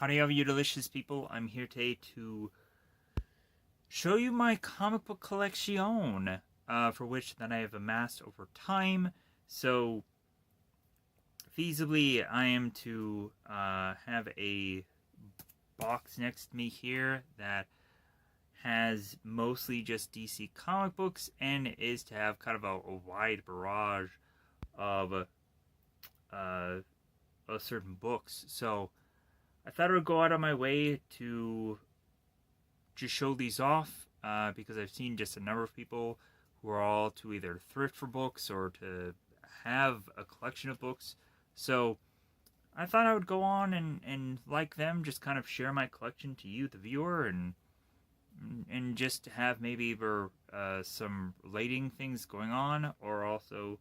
Howdy, all you delicious people. I'm here today to show you my comic book collection, for which that I have amassed over time. So, feasibly, I am to have a box next to me here that has mostly just DC comic books and is to have kind of a wide barrage of certain books. So, I thought I would go out of my way to just show these off because I've seen just a number of people who are all to either thrift for books or to have a collection of books. So I thought I would go on and like them, just kind of share my collection to you, the viewer, and just have maybe either some relating things going on, or also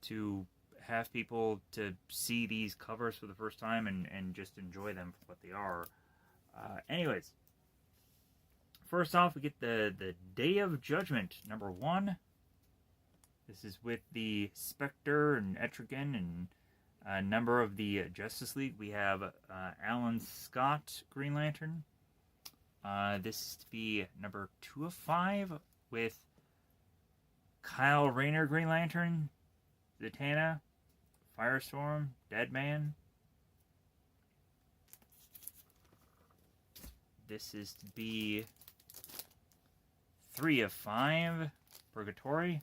to have people to see these covers for the first time and just enjoy them for what they are. Anyways, first off, we get the Day of Judgment #1. This is with the Spectre and Etrigan and a number of the Justice League. We have Alan Scott Green Lantern. This is to be number 2 of 5 with Kyle Rayner Green Lantern, Zatanna, Firestorm, Deadman. This is to be 3 of 5, Purgatory,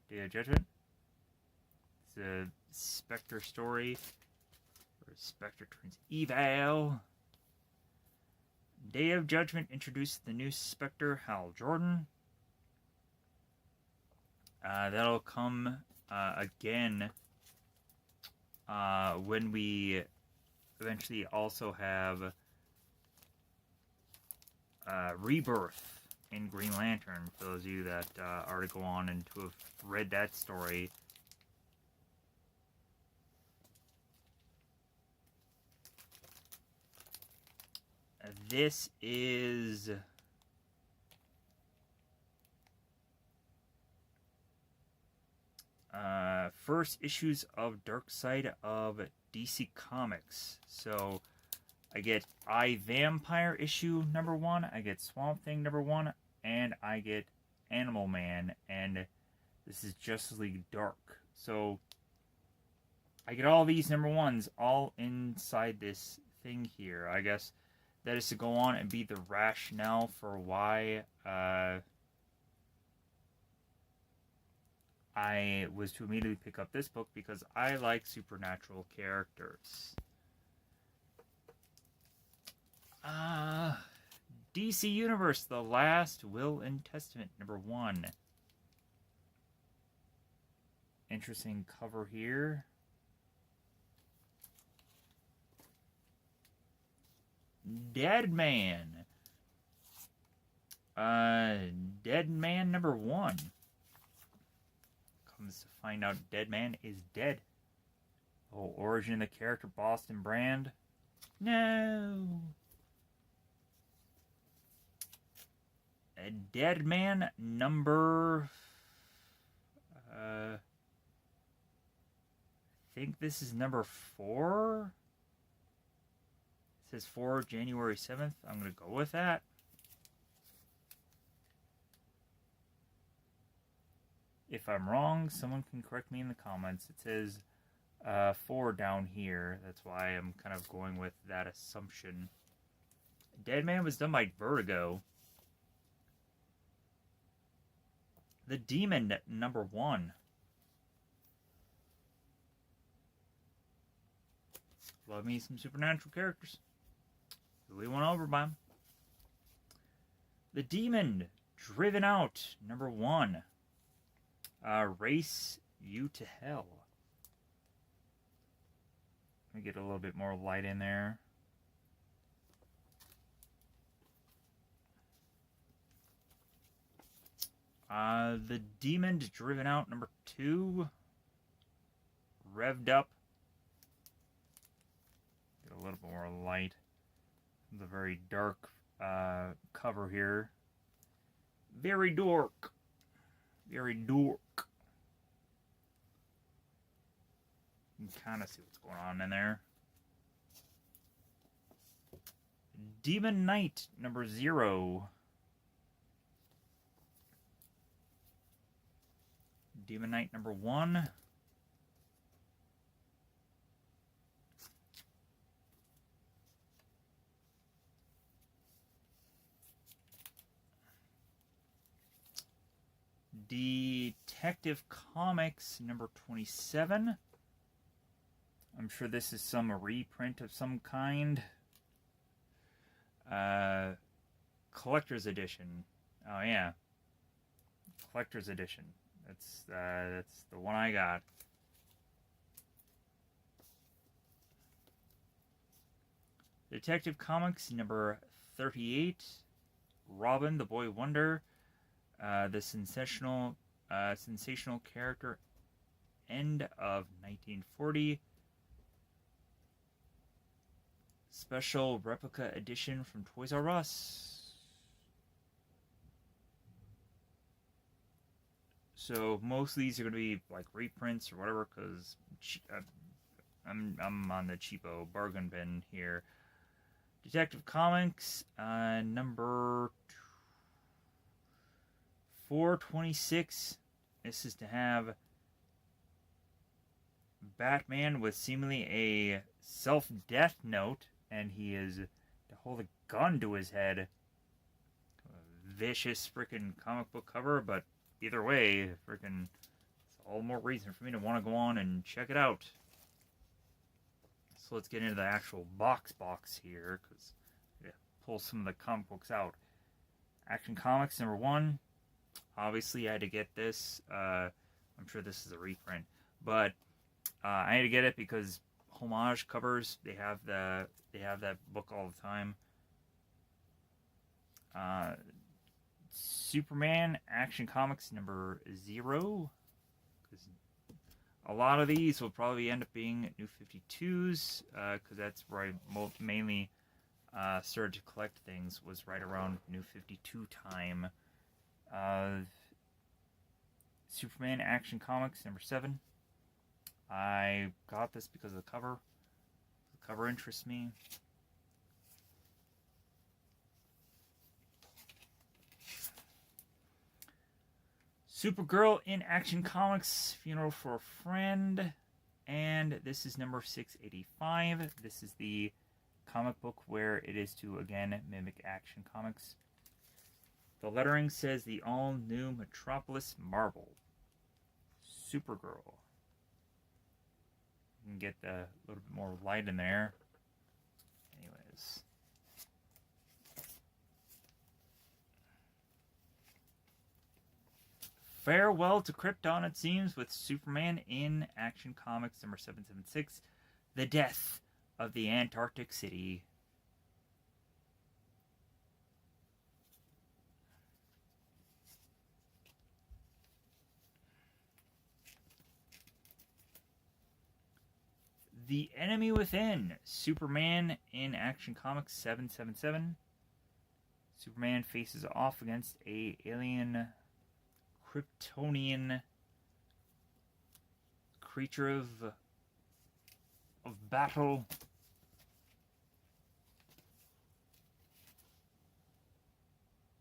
Day of Judgment. It's a Spectre story, where Spectre turns evil. Day of Judgment introduced the new Spectre, Hal Jordan. That'll come again when we eventually also have Rebirth in Green Lantern, for those of you that are to go on and to have read that story. This is first issues of Dark Side of DC Comics. So I get Vampire issue #1, I get Swamp Thing #1, and I get Animal Man, and this is Justice League Dark. So I get all these #1s all inside this thing here. I guess that is to go on and be the rationale for why I was to immediately pick up this book, because I like supernatural characters. DC Universe, The Last Will and Testament #1. Interesting cover here. Deadman. Deadman #1. Comes to find out Deadman is dead. Oh, origin of the character Boston Brand. No. Deadman number... I think this is #4. It says 4 January 7th. I'm going to go with that. If I'm wrong, someone can correct me in the comments. It says 4 down here. That's why I'm kind of going with that assumption. Deadman was done by Vertigo. The Demon #1. Love me some supernatural characters. Really won over by them. The Demon Driven Out #1. Race You to Hell. Let me get a little bit more light in there. The Demon Driven Out #2. Revved Up. Get a little bit more light. The very dark cover here. Very dark. Very dark. You can kind of see what's going on in there. Demon Knight number 0. Demon Knight number 1. Detective Comics number 27. I'm sure this is some reprint of some kind. Collector's edition. Oh yeah, collector's edition. That's the one I got. Detective Comics number 38. Robin, the Boy Wonder. The sensational character, end of 1940. Special replica edition from Toys R Us. So most of these are going to be like reprints or whatever, because I'm on the cheapo bargain bin here. Detective Comics number 426. This is to have Batman with seemingly a self-death note, and he is to hold a gun to his head. A vicious freaking comic book cover, but either way, freaking, it's all more reason for me to want to go on and check it out. So let's get into the actual box here, because I pull some of the comic books out. Action Comics number 1. Obviously, I had to get this. I'm sure this is a reprint, but I had to get it because homage covers, they have that book all the time. Superman Action Comics number 0, because a lot of these will probably end up being New 52s, because that's where I mainly started to collect things, was right around New 52 time. Superman Action Comics number 7. I got this because of the cover. The cover interests me. Supergirl in Action Comics, Funeral for a Friend. And this is number 685. This is the comic book where it is to, again, mimic Action Comics. The lettering says the all-new Metropolis Marvel. Supergirl. You can get a little bit more light in there. Anyways. Farewell to Krypton, it seems, with Superman in Action Comics number 776. The Death of the Antarctic City. The Enemy Within, Superman in Action Comics 777. Superman faces off against a alien Kryptonian creature of battle.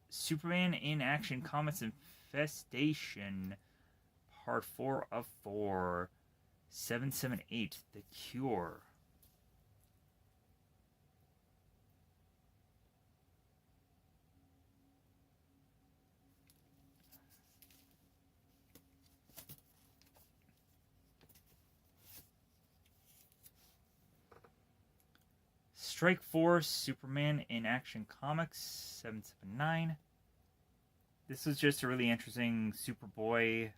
Superman in Action Comics Infestation, Part 4 of 4. 778, The Cure. Strike Force, Superman in Action Comics, 779. This was just a really interesting Superboy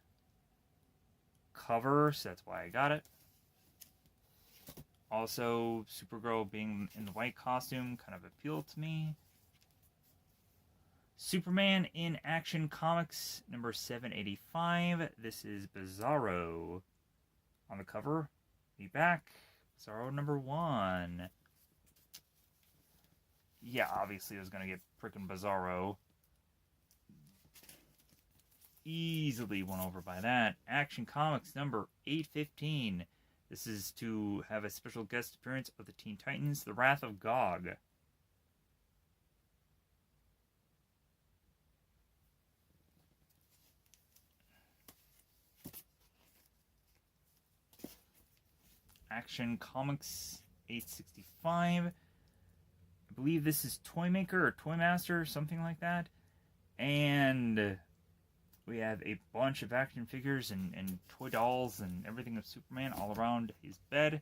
cover, so that's why I got it. Also, Supergirl being in the white costume kind of appealed to me. Superman in Action Comics number 785. This is Bizarro on the cover. Be back. Bizarro number 1. Yeah, obviously I was going to get frickin' Bizarro. Easily won over by that. Action Comics number 815. This is to have a special guest appearance of the Teen Titans, The Wrath of Gog. Action Comics 865. I believe this is Toymaker or Toymaster, something like that. And we have a bunch of action figures and toy dolls and everything of Superman all around his bed.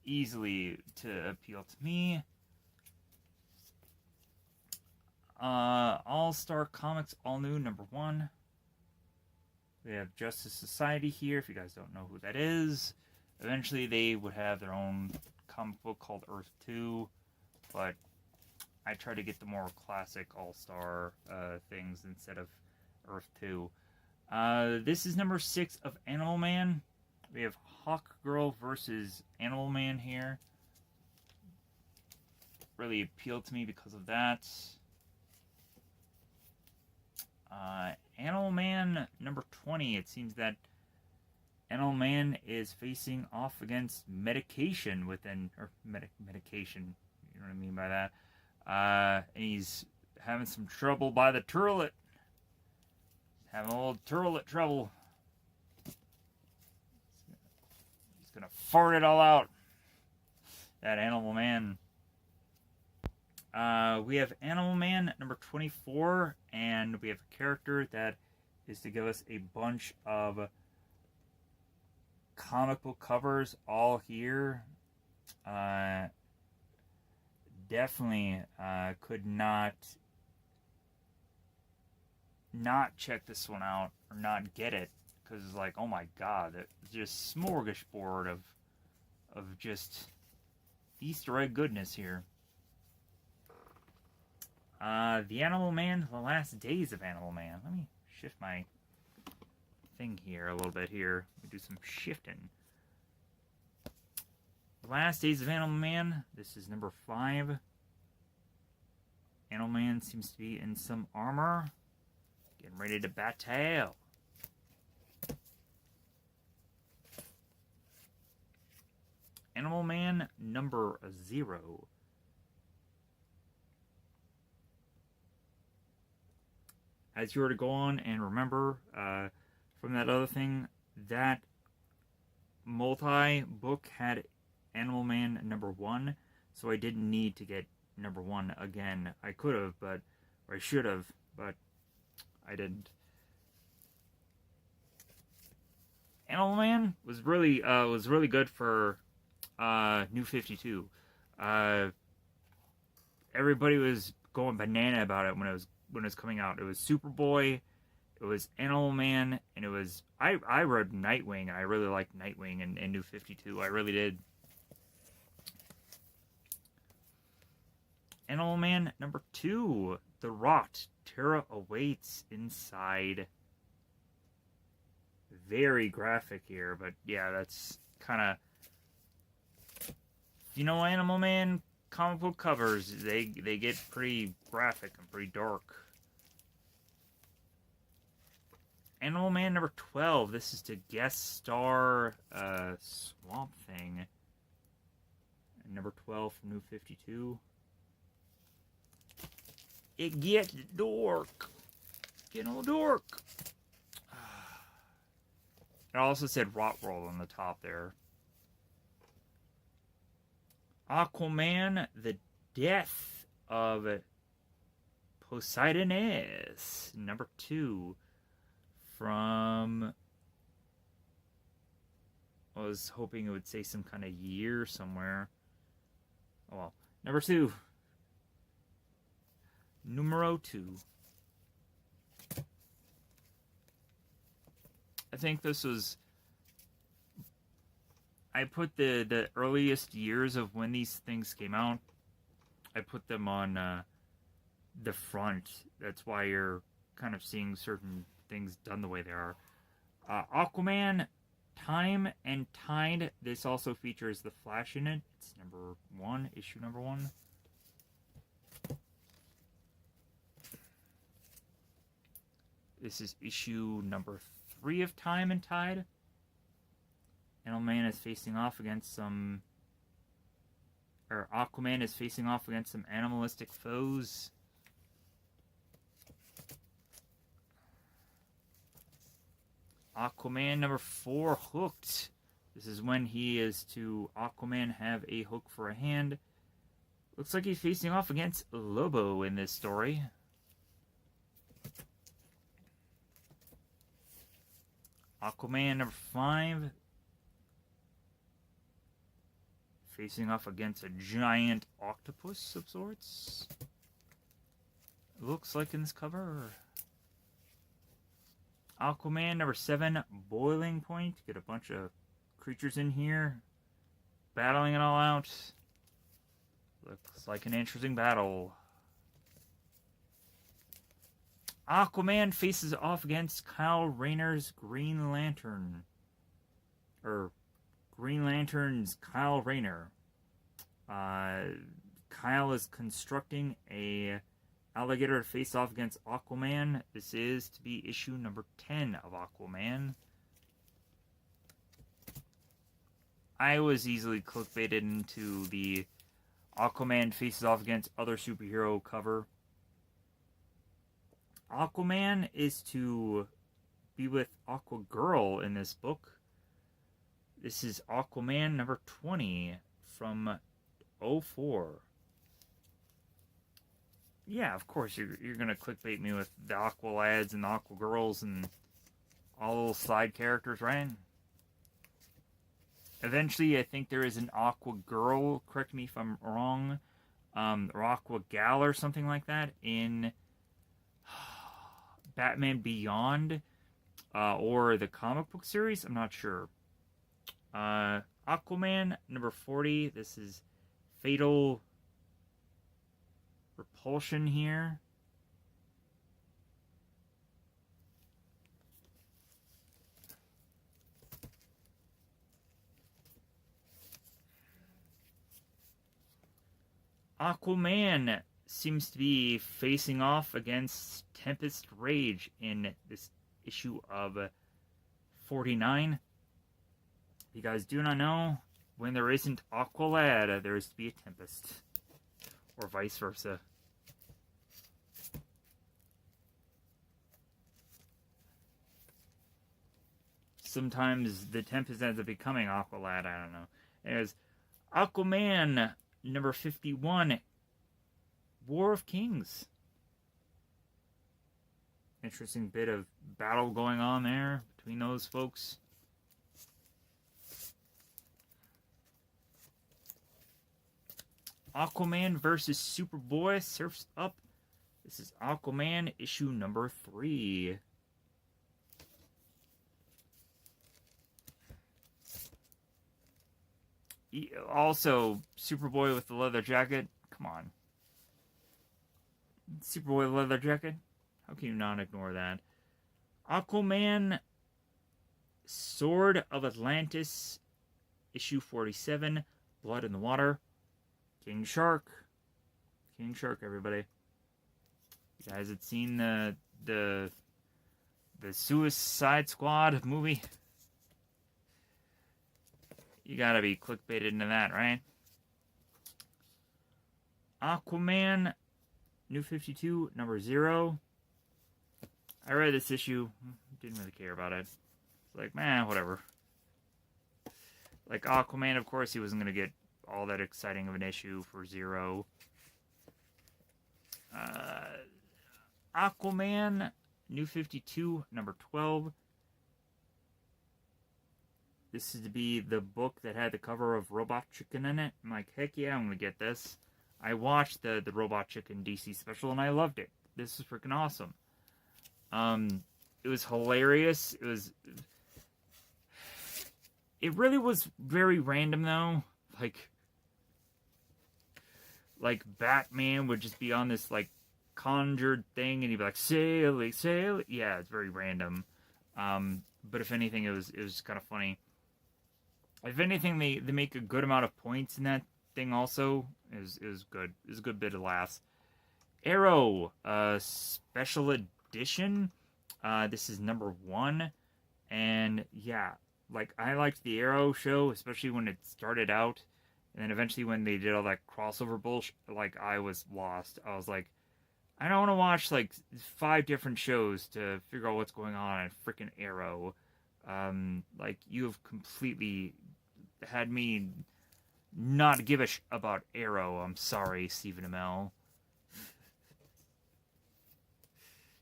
Easily to appeal to me. All-Star Comics All New #1. We have Justice Society here, if you guys don't know who that is. Eventually they would have their own comic book called Earth 2, but I try to get the more classic All-Star things instead of Earth 2. This is #6 of Animal Man. We have Hawk Girl versus Animal Man here. Really appealed to me because of that. Animal Man #20. It seems that Animal Man is facing off against medication within, or medication, you know what I mean by that. And he's having some trouble by the turlet. Having a little turlet trouble. He's gonna fart it all out. That Animal Man. We have Animal Man #24, and we have a character that is to give us a bunch of comic book covers all here. Definitely could not check this one out or not get it, because it's like, oh my god, it's just smorgasbord of just Easter egg goodness here. The Animal Man, The Last Days of Animal Man. Let me shift my thing here a little bit here. Let me do some shifting. The Last Days of Animal Man. This is #5. Animal Man seems to be in some armor. Getting ready to battle. Animal Man #0. As you were to go on and remember from that other thing, that multi-book had Animal Man #1, so I didn't need to get #1 again. I could have, or I should have, but I didn't. Animal Man was really good for New 52. Everybody was going banana about it when it was coming out. It was Superboy, it was Animal Man, and it was I read Nightwing, and I really liked Nightwing and New 52. I really did. Animal Man #2, The Rot. Terra awaits inside. Very graphic here, but yeah, that's kind of, you know, Animal Man comic book covers, they get pretty graphic and pretty dark. Animal Man #12. This is to guest star Swamp Thing. And #12 from New 52. It gets dork. Getting a little dork. It also said Rot World on the top there. Aquaman, The Death of Poseidonus, #2. From, I was hoping it would say some kind of year somewhere. Oh well. #2. Numero 2. I think this was, I put the earliest years of when these things came out. I put them on the front. That's why you're kind of seeing certain things done the way they are. Aquaman, Time and Tide. This also features the Flash in it. It's #1, issue #1. This is issue #3 of Time and Tide. Animal Man is facing off against some, or Aquaman is facing off against some animalistic foes. Aquaman #4, Hooked. This is when he is to Aquaman have a hook for a hand. Looks like he's facing off against Lobo in this story. Aquaman number 5. Facing off against a giant octopus of sorts. It looks like in this cover. Aquaman number 7, Boiling Point. Get a bunch of creatures in here. Battling it all out. Looks like an interesting battle. Aquaman faces off against Kyle Rayner's Green Lantern. Or Green Lantern's Kyle Rayner. Kyle is constructing a alligator to face off against Aquaman. This is to be issue number 10 of Aquaman. I was easily clickbaited into the Aquaman faces off against other superhero cover. Aquaman is to be with Aqua Girl in this book. This is Aquaman number 20 from 04. Yeah, of course, you're going to clickbait me with the Aqua Lads and the Aqua Girls and all those side characters, right? Eventually, I think there is an Aqua Girl, correct me if I'm wrong, or Aqua Gal or something like that in Batman Beyond, or the comic book series. I'm not sure. Aquaman number 40. This is Fatal Repulsion here. Aquaman seems to be facing off against Tempest Rage in this issue of 49. If you guys do not know, when there isn't Aqualad, there is to be a Tempest. Or vice versa. Sometimes the Tempest ends up becoming Aqualad, I don't know. Anyways, Aquaman number 51, War of Kings. Interesting bit of battle going on there between those folks. Aquaman versus Superboy Surfs Up. This is Aquaman issue number 3. Also, Superboy with the leather jacket. Come on. Superboy with the leather jacket? How can you not ignore that? Aquaman Sword of Atlantis issue 47. Blood in the Water. King Shark. King Shark, everybody. You guys had seen the Suicide Squad movie? You gotta be clickbaited into that, right? Aquaman, New 52, number 0. I read this issue. Didn't really care about it. It's like, man, whatever. Like Aquaman, of course, he wasn't gonna get all that exciting of an issue for 0. Aquaman, New 52, number 12. This is to be the book that had the cover of Robot Chicken in it. I'm like, heck yeah, I'm going to get this. I watched the Robot Chicken DC special and I loved it. This is freaking awesome. It was hilarious. It really was very random though. Like Batman would just be on this like conjured thing and he'd be like, sail it, sail it. Yeah, it's very random. But if anything, it was kind of funny. If anything, they make a good amount of points in that thing also. It was good. It was a good bit of laughs. Arrow, special edition. This is number 1. And yeah, like I liked the Arrow show, especially when it started out. And then eventually when they did all that crossover bullshit, like I was lost. I was like, I don't want to watch like 5 different shows to figure out what's going on in freaking Arrow. Like, you have completely had me not give a about Arrow. I'm sorry, Stephen Amell.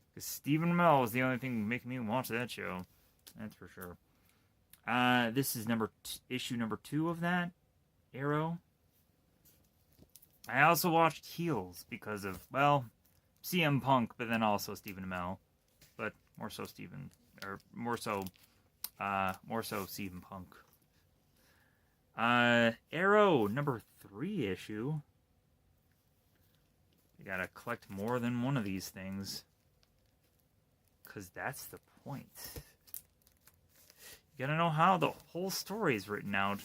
Because Stephen Amell is the only thing making me watch that show. That's for sure. This is issue number 2 of that, Arrow. I also watched Heels because of, well, CM Punk, but then also Stephen Amell. But more so CM Punk. Arrow, number 3 issue. You gotta collect more than one of these things. Because that's the point. You gotta know how the whole story is written out.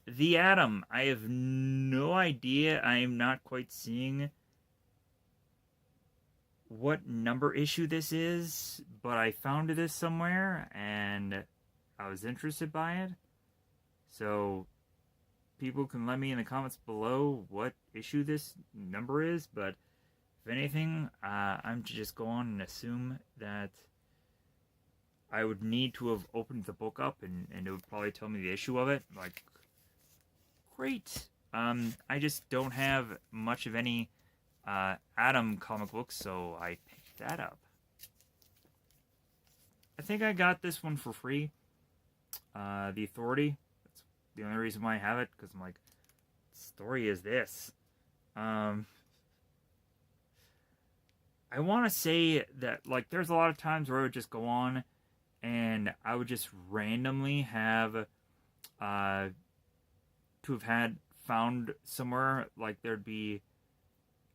The Atom. I have no idea. I am not quite seeing what number issue this is, but I found this somewhere, and I was interested by it. So, people can let me in the comments below what issue this number is, but if anything, I'm to just go on and assume that I would need to have opened the book up, and it would probably tell me the issue of it. Like, great. I just don't have much of any Atom comic books, so I picked that up. I think I got this one for free. The Authority. That's the only reason why I have it, because I'm like, what story is this? I want to say that, like, there's a lot of times where I would just go on and I would just randomly have found somewhere, like, there'd be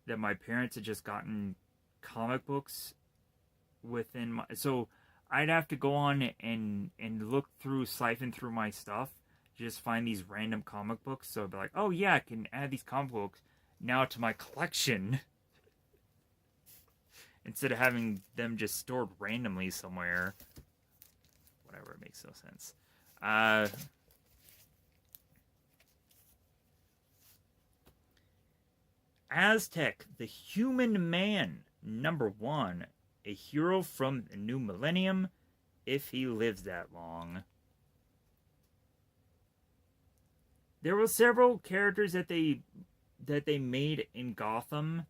that my parents had just gotten comic books within my, so I'd have to go on and siphon through my stuff to just find these random comic books. So I'd be like, oh yeah, I can add these comic books now to my collection. Instead of having them just stored randomly somewhere. Whatever, it makes no sense. Aztec, the Human Man, number 1. A hero from the new millennium, if he lives that long. There were several characters that they made in Gotham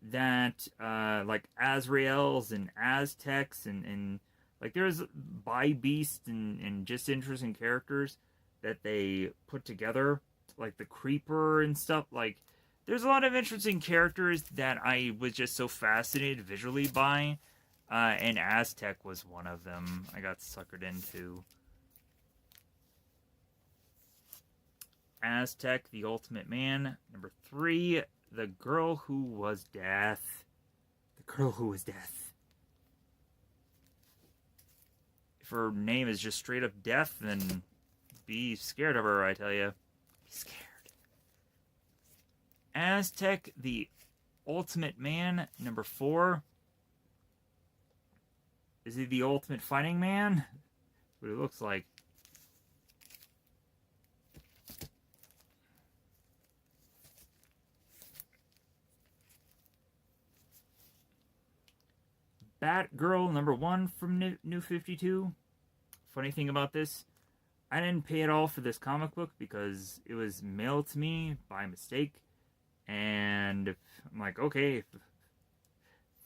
that, like Azraels and Aztecs and like, there's By Beast and just interesting characters that they put together, like the Creeper and stuff. Like, there's a lot of interesting characters that I was just so fascinated visually by, and Aztec was one of them I got suckered into. Aztec, the Ultimate Man, number 3. The Girl Who Was Death. The Girl Who Was Death. If her name is just straight up Death, then be scared of her, I tell you. Be scared. Aztec, the Ultimate Man, number 4. Is he the Ultimate Fighting Man? That's what it looks like. Batgirl, number 1 from New 52. Funny thing about this, I didn't pay at all for this comic book because it was mailed to me by mistake. And I'm like, okay,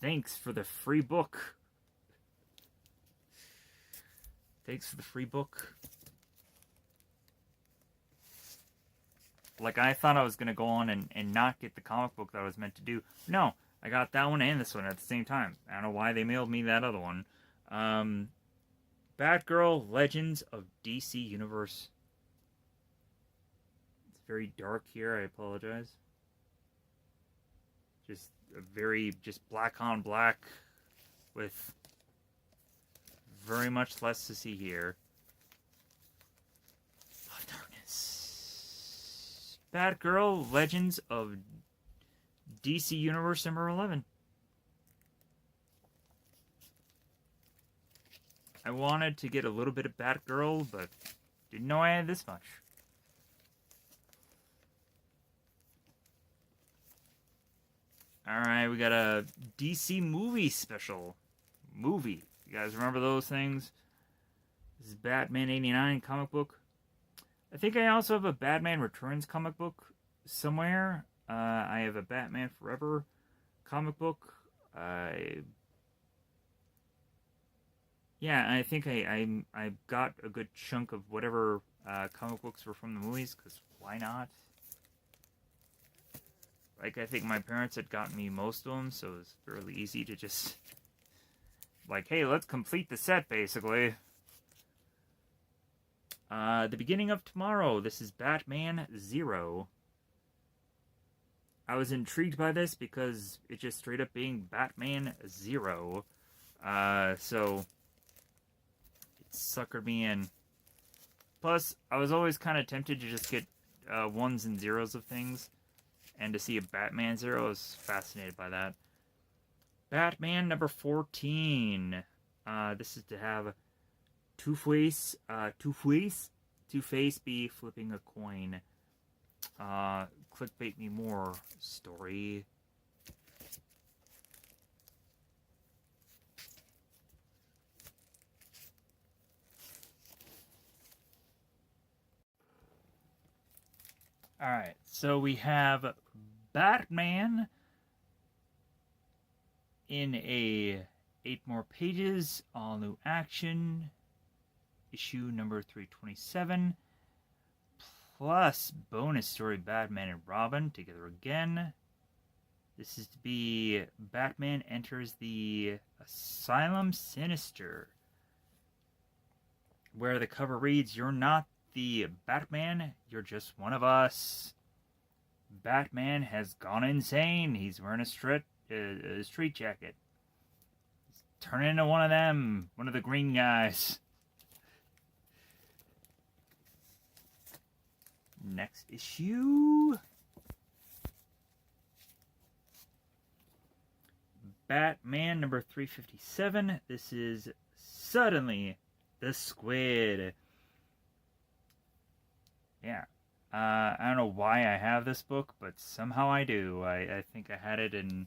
thanks for the free book. Thanks for the free book. Like, I thought I was going to go on and not get the comic book that I was meant to do. No, I got that one and this one at the same time. I don't know why they mailed me that other one. Batgirl, Legends of DC Universe. It's very dark here, I apologize. Just a very, just black on black with very much less to see here. Of Darkness. Batgirl, Legends of DC Universe number 11. I wanted to get a little bit of Batgirl, but didn't know I had this much. Alright, we got a DC movie special. Movie. You guys remember those things? This is Batman 89 comic book. I think I also have a Batman Returns comic book somewhere. I have a Batman Forever comic book. Yeah, I think I got a good chunk of whatever comic books were from the movies, because why not? Like, I think my parents had gotten me most of them, so it was fairly easy to just... like, hey, let's complete the set, basically. The Beginning of Tomorrow. This is Batman Zero. I was intrigued by this because it just straight up being Batman Zero. So it suckered me in. Plus, I was always kind of tempted to just get ones and zeros of things. And to see a Batman Zero, I was fascinated by that. Batman number 14. This is to have Two-Face be flipping a coin. Clickbait me more, story. Alright, so we have Batman in 8 more pages, all new action, issue number 327, plus bonus story Batman and Robin together again. This is to be Batman enters the Asylum Sinister, where the cover reads, "You're not the Batman, you're just one of us. Batman has gone insane. He's wearing a street jacket. He's turning into one of them, one of the green guys." Next issue. Batman number 357. This is Suddenly the Squid. Yeah. I don't know why I have this book, but somehow I do. I think I had it in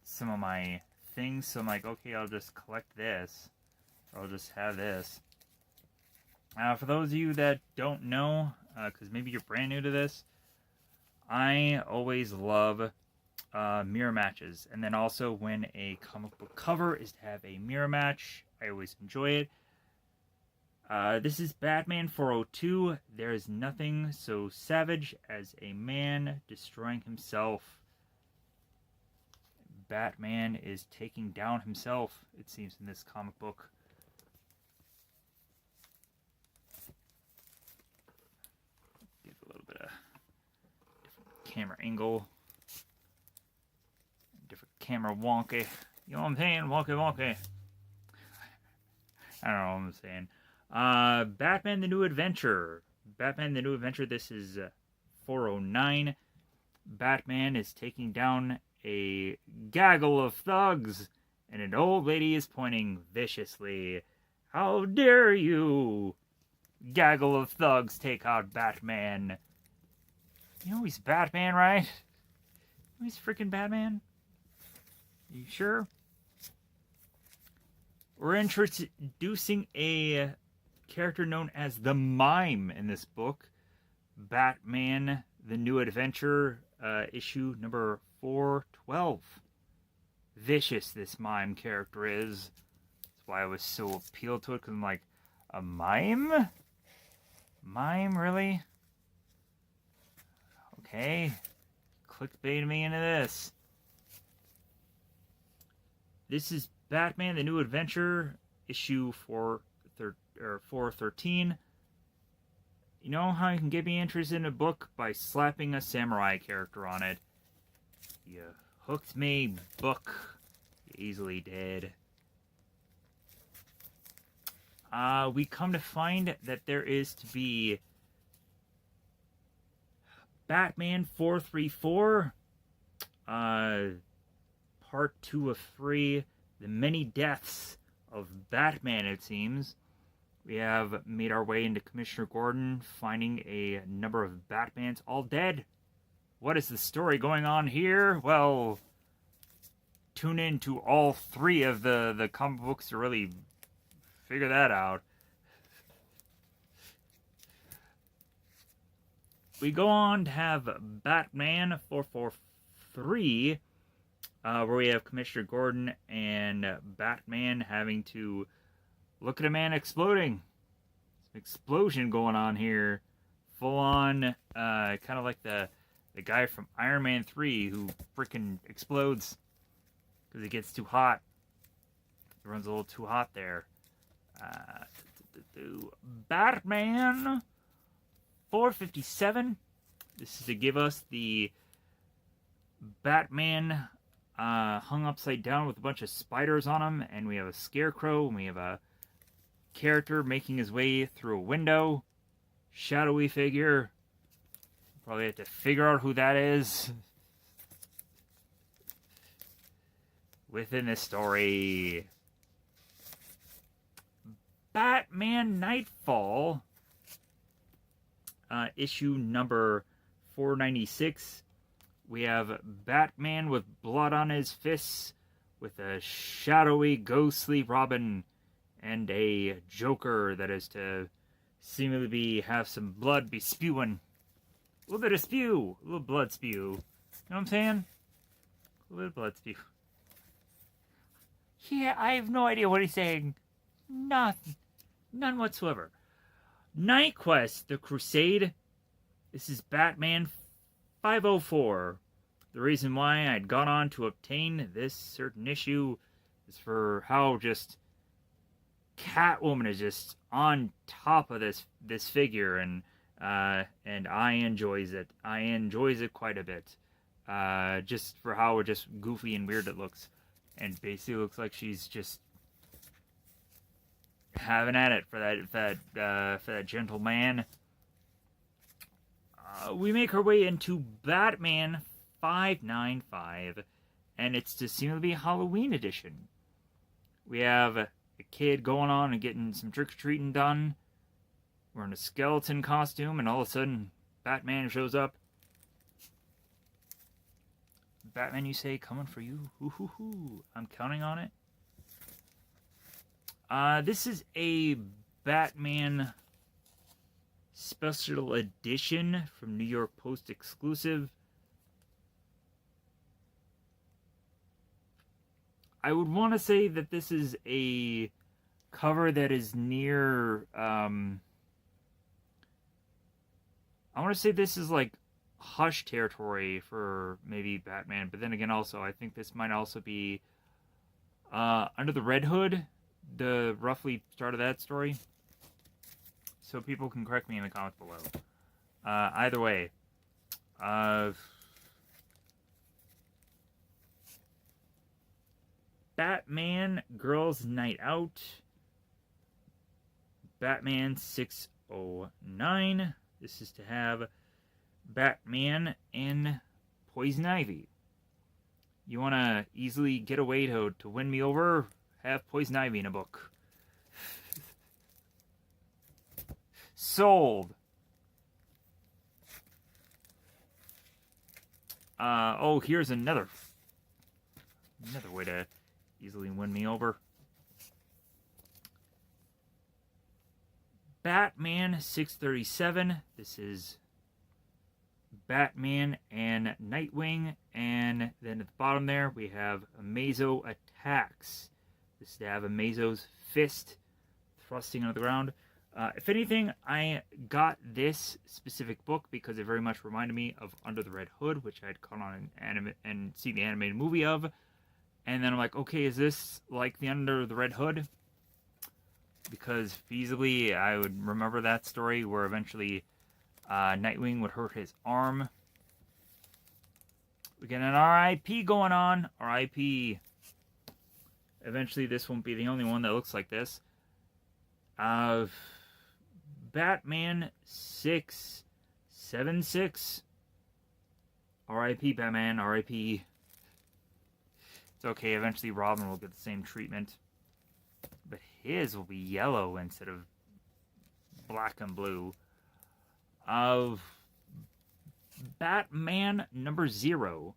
some of my things, so I'm like, okay, I'll just collect this. Or I'll just have this. For those of you that don't know, because maybe you're brand new to this, I always love mirror matches. And then also when a comic book cover is to have a mirror match, I always enjoy it. This is Batman 402. There is nothing so savage as a man destroying himself. Batman is taking down himself, it seems, in this comic book. Give a little bit of different camera angle. Different camera wonky. You know what I'm saying? Wonky. I don't know what I'm saying. Batman the New Adventure. Batman the New Adventure, this is 409. Batman is taking down a gaggle of thugs, and an old lady is pointing viciously. "How dare you, gaggle of thugs, take out Batman?" You know he's Batman, right? He's freaking Batman. You sure? We're introducing a character known as the Mime in this book. Batman the New Adventure, issue number 412. Vicious this Mime character is. That's why I was so appealed to it, because I'm like, a mime? Mime, really? Okay. Clickbait me into this. This is Batman the New Adventure, issue 413. You know how you can get me interested in a book? By slapping a samurai character on it. You hooked me, book. You easily did. We come to find that there is to be Batman 434. Part 2 of 3. The Many Deaths of Batman, it seems. We have made our way into Commissioner Gordon, finding a number of Batmans all dead. What is the story going on here? Well, tune in to all 3 of the comic books to really figure that out. We go on to have Batman 443, where we have Commissioner Gordon and Batman having to look at a man exploding. Some explosion going on here. Full on, kind of like the guy from Iron Man 3 who freaking explodes because it gets too hot. It runs a little too hot there. Batman 457. This is to give us the Batman hung upside down with a bunch of spiders on him, and we have a scarecrow, and we have a character making his way through a window. Shadowy figure. Probably have to figure out who that is within this story. Batman Nightfall, issue number 496. We have Batman with blood on his fists, with a shadowy, ghostly Robin, and a Joker that is to seemingly have some blood be spewing. A little bit of spew. A little blood spew. You know what I'm saying? A little blood spew. Yeah, I have no idea what he's saying. Nothing. None whatsoever. Night Quest, The Crusade. This is Batman 504. The reason why I'd gone on to obtain this certain issue is for how just Catwoman is just on top of this figure, and I enjoys it. I enjoys it quite a bit. Just for how just goofy and weird it looks, and basically looks like she's just having at it for that gentleman. We make our way into Batman 595, and it's to seem to be a Halloween edition. We have a kid going on and getting some trick-or-treating done. We're in a skeleton costume, and all of a sudden, Batman shows up. Batman, you say, coming for you. Hoo-hoo-hoo. I'm counting on it. This is a Batman special edition from New York Post exclusive. I would want to say that this is a cover that is near, I want to say this is like Hush territory for maybe Batman, but then again also, I think this might also be Under the Red Hood, the roughly start of that story. So people can correct me in the comments below. Either way, Batman Girls Night Out, Batman 609. This is to have Batman and Poison Ivy. You want to easily get away to win me over? Have Poison Ivy in a book. Sold. Oh, here's another way to easily win me over. Batman 637. This is Batman and Nightwing, and then at the bottom there we have Amazo Attacks. This is to have Amazo's fist thrusting on the ground. If anything, I got this specific book because it very much reminded me of Under the Red Hood, which I had caught on and seen the animated movie of. And then I'm like, okay, is this like the Under the Red Hood? Because feasibly, I would remember that story where eventually Nightwing would hurt his arm. We get an RIP going on. RIP. Eventually, this won't be the only one that looks like this. Batman 676. RIP, Batman. RIP. It's okay. Eventually, Robin will get the same treatment. But his will be yellow instead of black and blue. Batman number 0.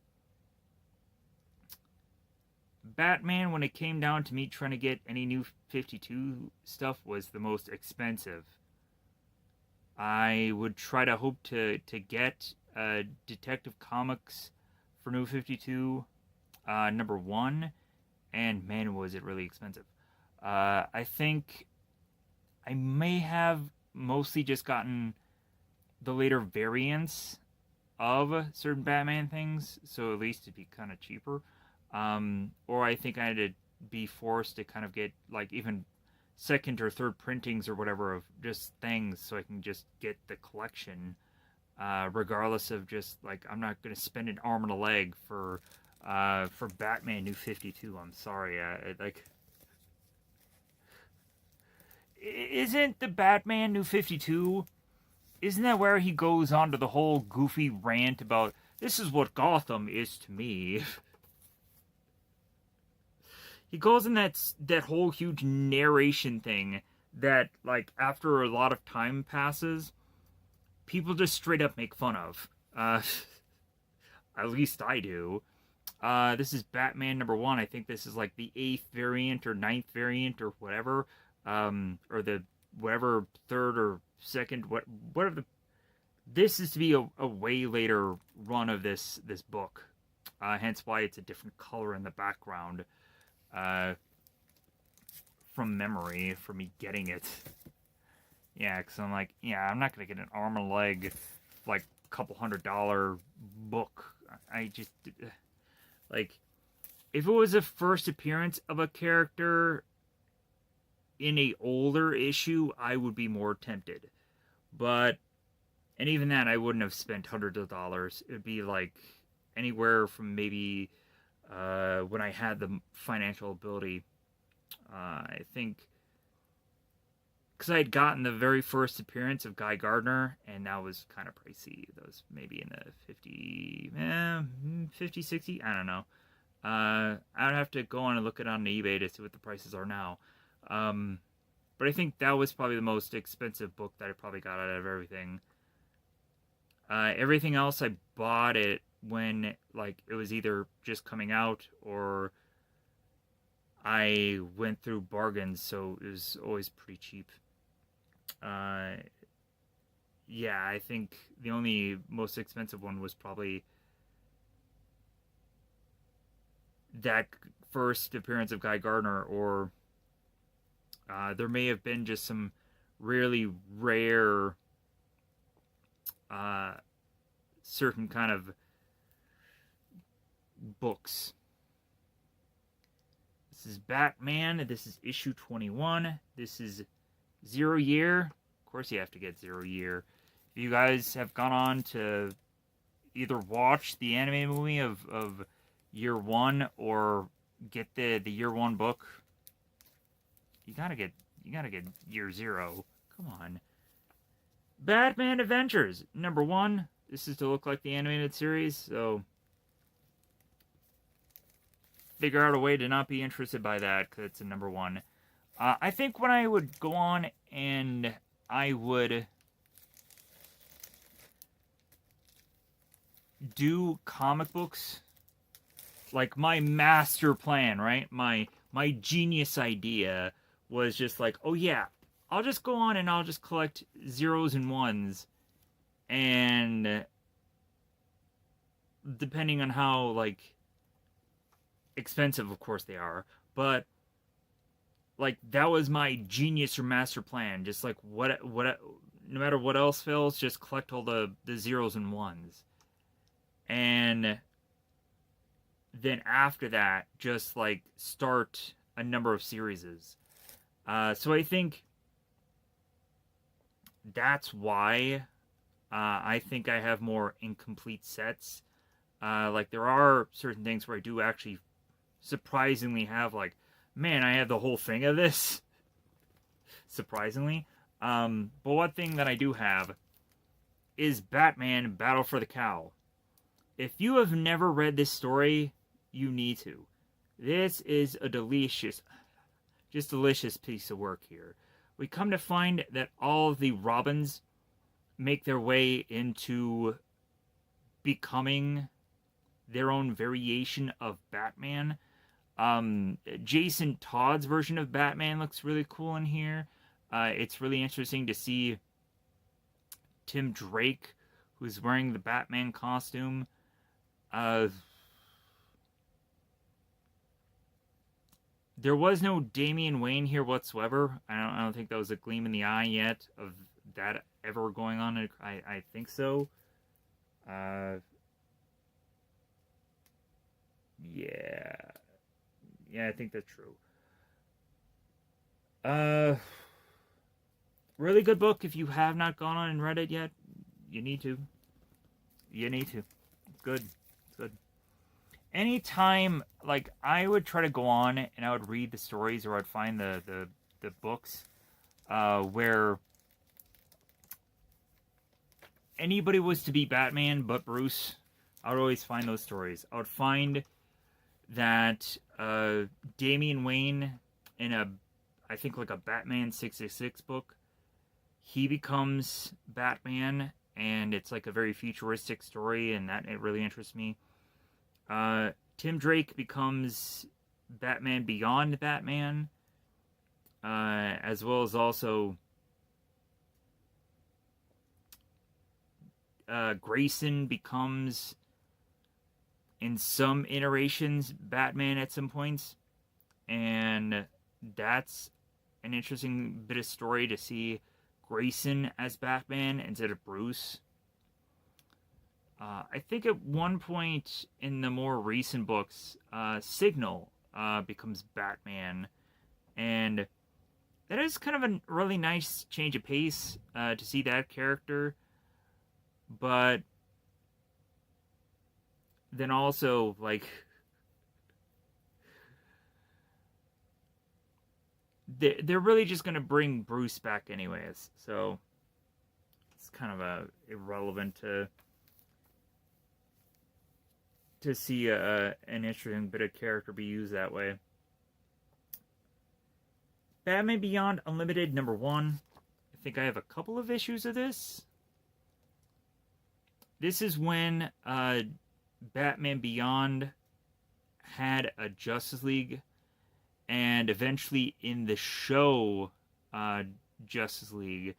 Batman, when it came down to me trying to get any new 52 stuff, was the most expensive. I would try to hope to get Detective Comics for New 52 number 1, and man, was it really expensive. I think I may have mostly just gotten the later variants of certain Batman things, so at least it'd be kind of cheaper. Or I think I had to be forced to kind of get like even second or third printings or whatever of just things so I can just get the collection, regardless of just like I'm not gonna spend an arm and a leg for Batman New 52. I'm sorry, like isn't the Batman New 52? Isn't that where he goes on to the whole goofy rant about this is what Gotham is to me? He goes in that whole huge narration thing that, like, after a lot of time passes, people just straight up make fun of. At least I do. This is Batman number 1. I think this is like the 8th variant or 9th variant or whatever. Or the whatever 3rd or 2nd, whatever the... This is to be a way later run of this book. Hence why it's a different color in the background. From memory, for me getting it. Yeah, because I'm like, yeah, I'm not going to get an arm and leg, like, couple $100 book. I just, like, if it was a first appearance of a character in a older issue, I would be more tempted. But, and even that, I wouldn't have spent hundreds of dollars. It would be, like, anywhere from maybe... when I had the financial ability, I think, because I had gotten the very first appearance of Guy Gardner, and that was kind of pricey. That was maybe in the 50, 60, I don't know. I'd have to go on and look it on eBay to see what the prices are now. But I think that was probably the most expensive book that I probably got out of everything. Everything else I bought it when, like, it was either just coming out or I went through bargains, so it was always pretty cheap. Yeah, I think the only most expensive one was probably that first appearance of Guy Gardner, or there may have been just some really rare certain kind of books. This is Batman. This is issue 21. This is 0 year. Of course you have to get 0 year. If you guys have gone on to either watch the anime movie of year 1 or get the year 1 book, you gotta get year 0. Come on. Batman Adventures number 1. This is to look like the animated series, so figure out a way to not be interested by that because it's a number 1. I think when I would go on and I would do comic books, like my master plan, right? My genius idea was just like, oh yeah, I'll just go on and I'll just collect 0s and 1s, and depending on how, like, expensive, of course they are, but like that was my genius or master plan. Just like what no matter what else fails, just collect all the 0s and 1s, and then after that, just like start a number of series. So I think that's why I think I have more incomplete sets. Like there are certain things where I do actually surprisingly have, like, man, I have the whole thing of this. Surprisingly. But one thing that I do have is Batman Battle for the Cowl. If you have never read this story, you need to. This is a delicious piece of work here. We come to find that all of the Robins make their way into becoming their own variation of Batman. Jason Todd's version of Batman looks really cool in here. It's really interesting to see Tim Drake, who's wearing the Batman costume. There was no Damian Wayne here whatsoever. I don't think that was a gleam in the eye yet of that ever going on. I think so. Yeah. Yeah, I think that's true. Uh, really good book. If you have not gone on and read it yet, you need to. You need to. It's good. It's good. Anytime, like, I would try to go on and I would read the stories or I'd find the books where anybody was to be Batman but Bruce. I would always find those stories. I would find that Damian Wayne in I think like a Batman 666 book, he becomes Batman, and it's like a very futuristic story, and that it really interests me. Tim Drake becomes Batman Beyond Batman, as well as also Grayson becomes, in some iterations, Batman at some points, and that's an interesting bit of story to see Grayson as Batman instead of Bruce. I think at one point in the more recent books, Signal becomes Batman, and that is kind of a really nice change of pace to see that character. But then also, like, they're really just going to bring Bruce back anyways, so it's kind of irrelevant to see an interesting bit of character be used that way. Batman Beyond Unlimited #1. I think I have a couple of issues of this. This is when Batman Beyond had a Justice League, and eventually in the show Justice League,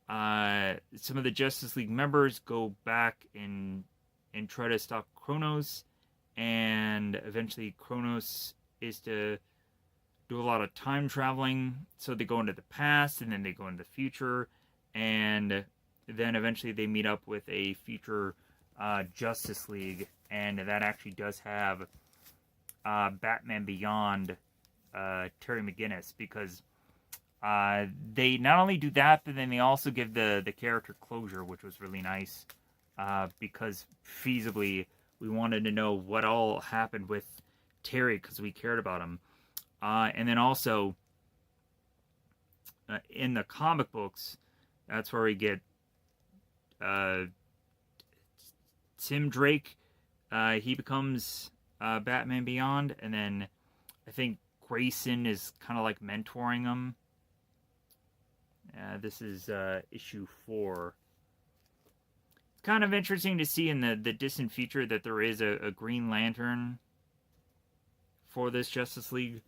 some of the Justice League members go back and try to stop Kronos, and eventually Kronos is to do a lot of time traveling, so they go into the past and then they go into the future, and then eventually they meet up with a future Justice League, and that actually does have Batman Beyond Terry McGinnis, because they not only do that, but then they also give the character closure, which was really nice, because feasibly we wanted to know what all happened with Terry because we cared about him. And then also in the comic books, that's where we get Tim Drake. He becomes Batman Beyond, and then I think Grayson is kind of like mentoring him. This is issue 4. It's kind of interesting to see in the distant future that there is a Green Lantern for this Justice League.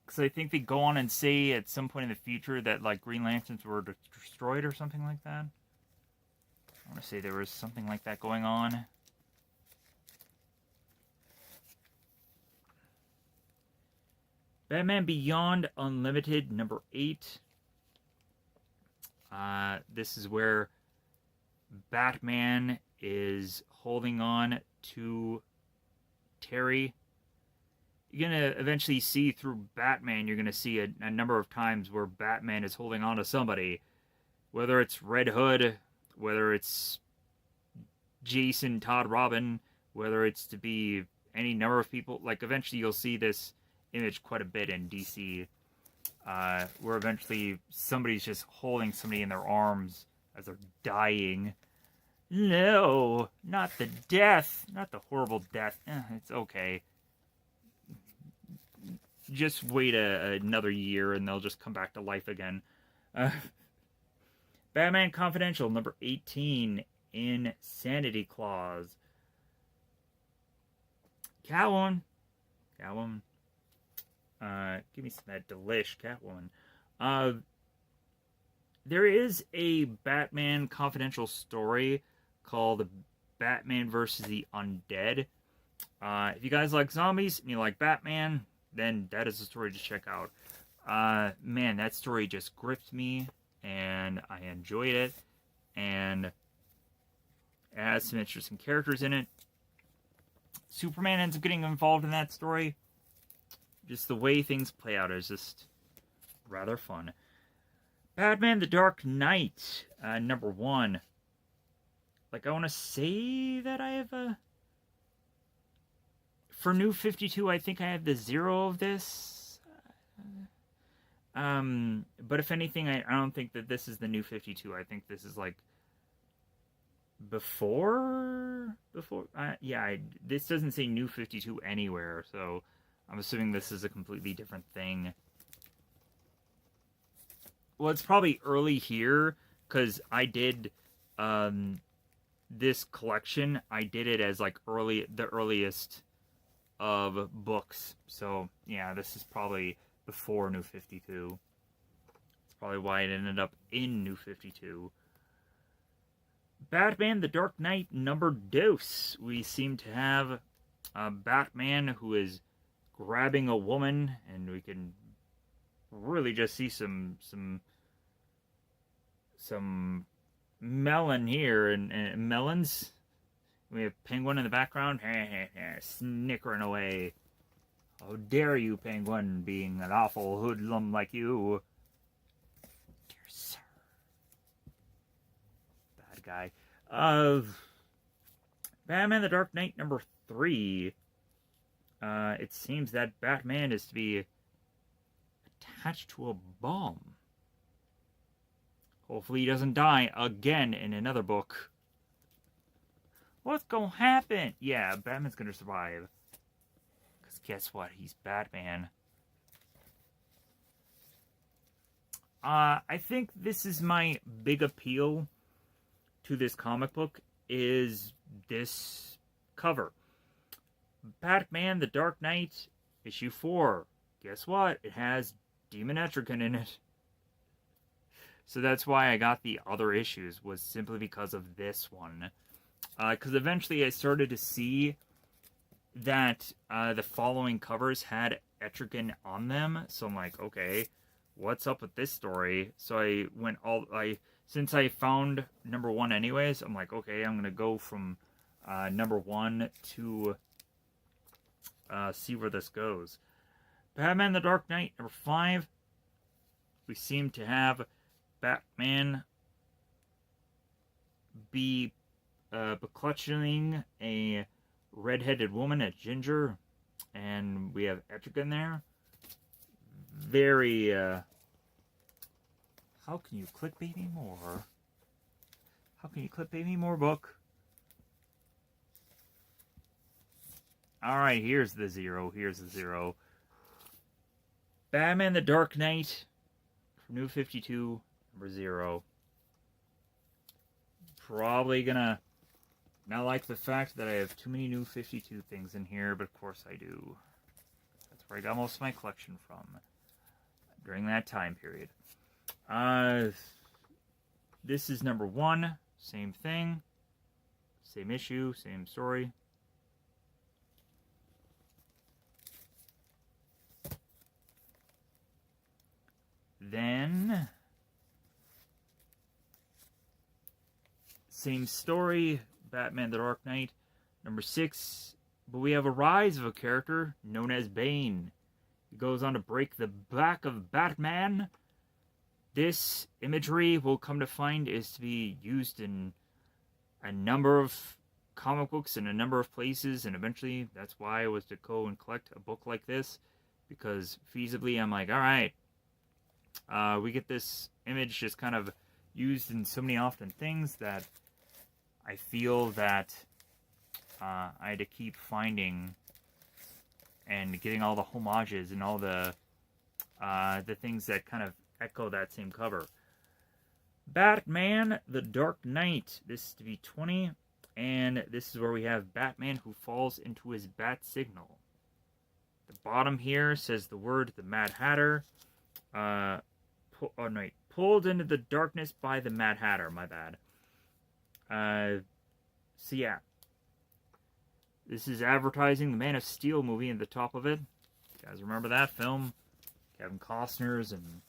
Because I think they go on and say at some point in the future that like Green Lanterns were destroyed or something like that. I want to say there was something like that going on. Batman Beyond Unlimited #8. This is where Batman is holding on to Terry. You're going to eventually see through Batman, you're going to see a number of times where Batman is holding on to somebody. Whether it's Red Hood, whether it's Jason Todd Robin, whether it's to be any number of people. Like, eventually you'll see this image quite a bit in DC, where eventually somebody's just holding somebody in their arms as they're dying. No, not the death. Not the horrible death. It's okay. Just wait another year and they'll just come back to life again. Batman Confidential #18, Insanity Clause. Catwoman. Catwoman. Give me some of that delish, Catwoman. There is a Batman confidential story called Batman versus the Undead. If you guys like zombies and you like Batman, then that is a story to check out. Man, that story just gripped me, and I enjoyed it, and it has some interesting characters in it. Superman ends up getting involved in that story. Just the way things play out is just rather fun. Batman the Dark Knight, number 1. Like, I want to say that I have a... For New 52, I think I have the 0 of this. But if anything, I don't think that this is the New 52. I think this is, like, before? Yeah, this doesn't say New 52 anywhere, so I'm assuming this is a completely different thing. Well, it's probably early here, because I did, this collection, I did it as, like, the earliest of books. So, yeah, this is probably before New 52. That's probably why it ended up in New 52. Batman the Dark Knight number 2. We seem to have a Batman who is grabbing a woman, and we can really just see some melon here, and melons. We have Penguin in the background, snickering away. How dare you, Penguin, being an awful hoodlum like you. Dear sir. Bad guy. Batman the Dark Knight number 3. It seems that Batman is to be attached to a bomb. Hopefully he doesn't die again in another book. What's gonna happen? Yeah, Batman's gonna survive. Because guess what? He's Batman. I think this is my big appeal to this comic book, is this cover. Batman the Dark Knight, issue 4. Guess what? It has Demon Etrigan in it. So that's why I got the other issues, was simply because of this one. Because eventually I started to see that the following covers had Etrigan on them. So I'm like, okay, what's up with this story? So I went since I found number 1 anyways, I'm like, okay, I'm going to go from number 1 to see where this goes. Batman the Dark Knight, number 5. We seem to have Batman be beclutching a red-headed woman, a ginger, and we have Etrigan there. Very, how can you clickbait me more? How can you clickbait me more, book? Alright, here's the 0. Here's the 0. Batman the Dark Knight, New 52, number 0. Probably gonna not like the fact that I have too many New 52 things in here, but of course I do. That's where I got most of my collection from during that time period. This is number 1. Same thing. Same issue, same story. Then, same story, Batman the Dark Knight, number 6, but we have a rise of a character known as Bane. He goes on to break the back of Batman. This imagery, we'll come to find, is to be used in a number of comic books in a number of places, and eventually that's why I was to go and collect a book like this, because feasibly I'm like, alright, we get this image just kind of used in so many often things that I feel that I had to keep finding and getting all the homages and all the things that kind of echo that same cover. Batman the Dark Knight. This is to be 20. And this is where we have Batman who falls into his bat signal. The bottom here says the word the Mad Hatter. Pulled into the darkness by the Mad Hatter. My bad. So yeah, this is advertising the Man of Steel movie in the top of it. You guys remember that film? Kevin Costner's and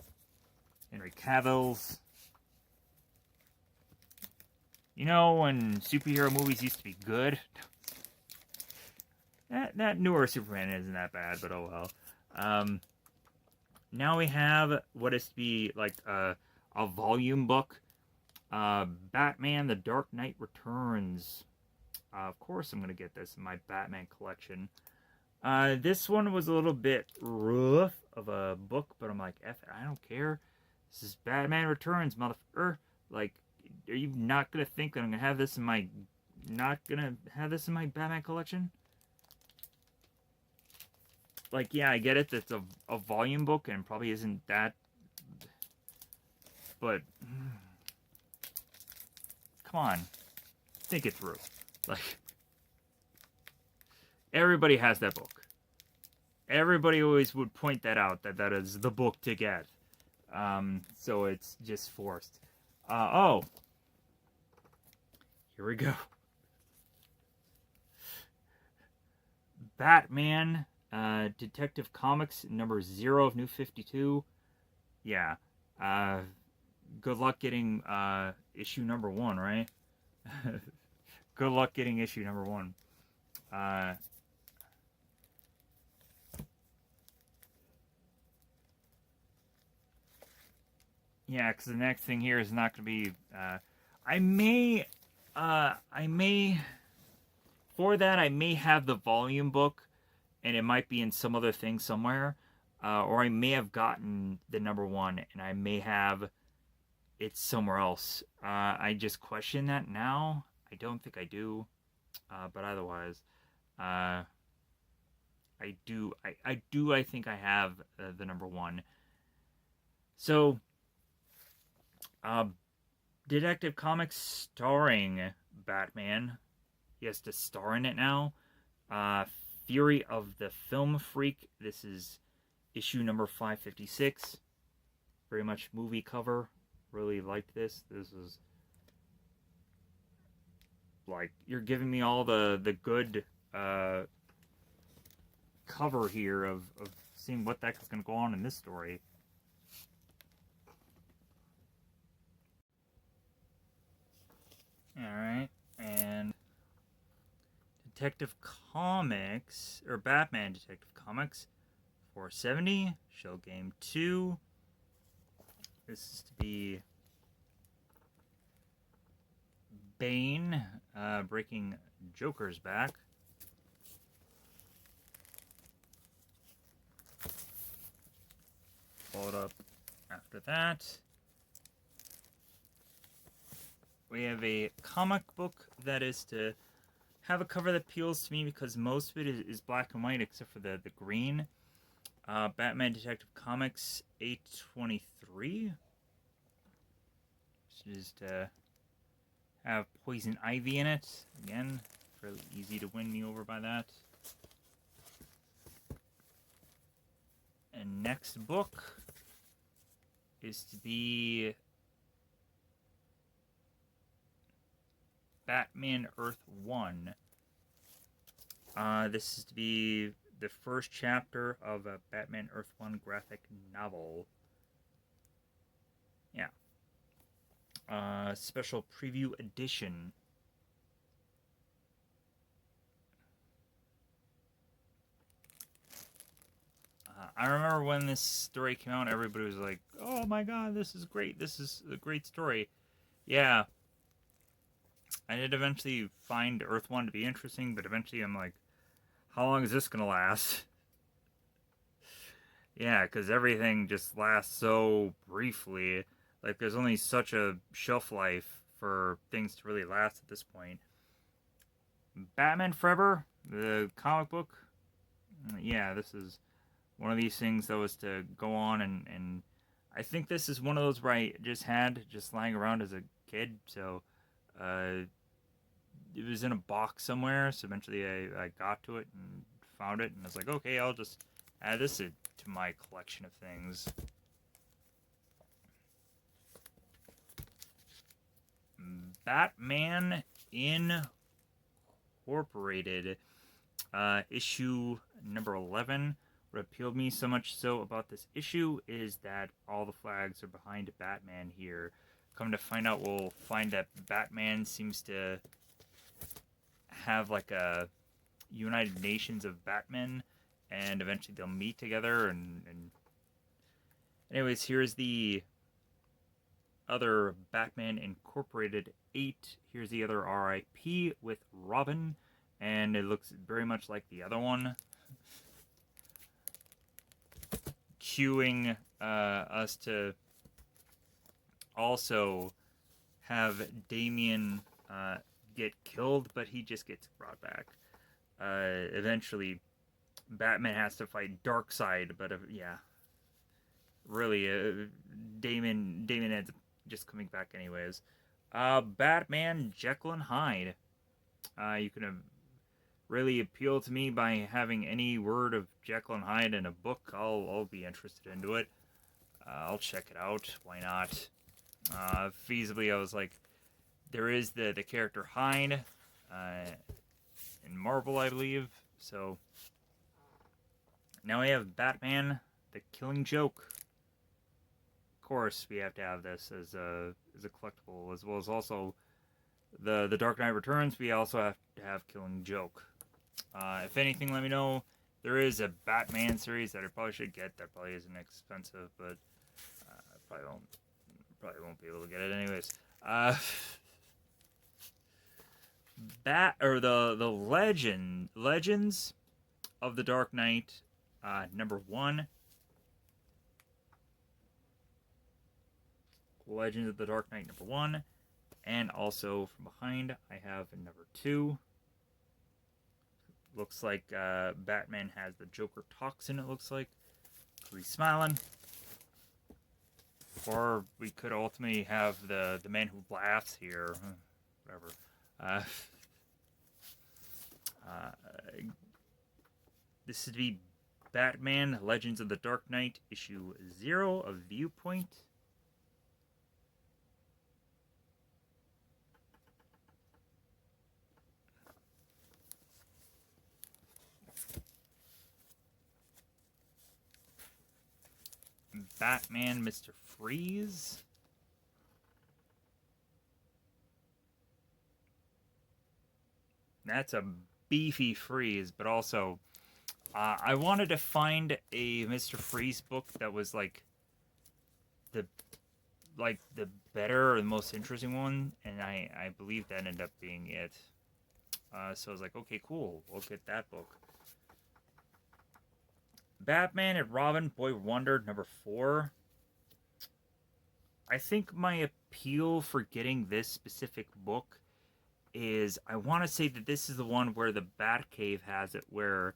Henry Cavill's. You know when superhero movies used to be good? That newer Superman isn't that bad, but oh well. Now we have what is to be like a volume book. Batman: The Dark Knight Returns. Of course I'm going to get this in my Batman collection. This one was a little bit rough of a book, but I'm like, F it, I don't care. This is Batman Returns, motherfucker. Like, are you not going to think that I'm going to have this in my... Not going to have this in my Batman collection? Like, yeah, I get it. That's a volume book and probably isn't that... But... Come on. Think it through. Like... Everybody has that book. Everybody always would point that out, that is the book to get. So it's just forced. Oh. Here we go. Batman, Detective Comics, number 0 of New 52. Yeah. Good luck getting, issue number 1, right? Good luck getting issue number 1. Yeah, because the next thing here is not going to be... I may... For that, I may have the volume book, and it might be in some other thing somewhere. Or I may have gotten the number 1, and I may have it somewhere else. I just question that now. I don't think I do. But otherwise... I think I have the number 1. So... Detective Comics starring Batman. He has to star in it now. Fury of the Film Freak. This is issue number 556. Very much movie cover. Really liked this. This is like, you're giving me all the good cover here of seeing what the heck is going to go on in this story. Alright, and Detective Comics, or Batman Detective Comics, 470, Shell Game 2. This is to be Bane, breaking Joker's back. Followed up after that. We have a comic book that is to have a cover that appeals to me because most of it is black and white except for the green. Batman Detective Comics 823. Which is to have Poison Ivy in it. Again, fairly easy to win me over by that. And next book is to be Batman Earth 1. This is to be the first chapter of a Batman Earth 1 graphic novel. Yeah. Special preview edition. I remember when this story came out, everybody was like, oh my god, this is great. This is a great story. Yeah. I did eventually find Earth 1 to be interesting, but eventually I'm like, how long is this going to last? Yeah, because everything just lasts so briefly. Like, there's only such a shelf life for things to really last at this point. Batman Forever, the comic book. Yeah, this is one of these things that was to go on, and I think this is one of those where I just lying around as a kid, so it was in a box somewhere, so eventually I got to it and found it, and I was like, okay, I'll just add this to my collection of things. Batman Incorporated, issue number 11. What appealed me so much so about this issue is that all the flags are behind Batman here. Come to find out, we'll find that Batman seems to have like a United Nations of Batmen, and eventually they'll meet together. And anyways, here's the other Batman Incorporated 8. Here's the other RIP with Robin, and it looks very much like the other one. Cueing us to also have Damian get killed, but he just gets brought back. Eventually, Batman has to fight Darkseid, but yeah, really, Damon ends up just coming back anyways. Batman Jekyll and Hyde. You can really appeal to me by having any word of Jekyll and Hyde in a book. I'll be interested into it. I'll check it out. Why not? Feasibly, I was like, there is the character Hyde in Marvel, I believe. So now we have Batman: The Killing Joke. Of course, we have to have this as a collectible, as well as also the Dark Knight Returns. We also have to have Killing Joke. If anything, let me know. There is a Batman series that I probably should get. That probably isn't expensive, but I probably won't be able to get it anyways. The Legends of the Dark Knight, number 1. Legends of the Dark Knight number 1, and also from behind I have number 2. Looks like Batman has the Joker toxin. It looks like he's smiling. Or we could ultimately have the man who laughs here. Whatever. This is the Batman Legends of the Dark Knight issue 0 of Viewpoint. Batman Mr. Freeze. That's a beefy Freeze, but also I wanted to find a Mr. Freeze book that was like the better or the most interesting one, and I believe that ended up being it. So I was like, okay, cool, we'll get that book. Batman and Robin, Boy Wonder, number 4. I think my appeal for getting this specific book is I want to say that this is the one where the Batcave has it, where,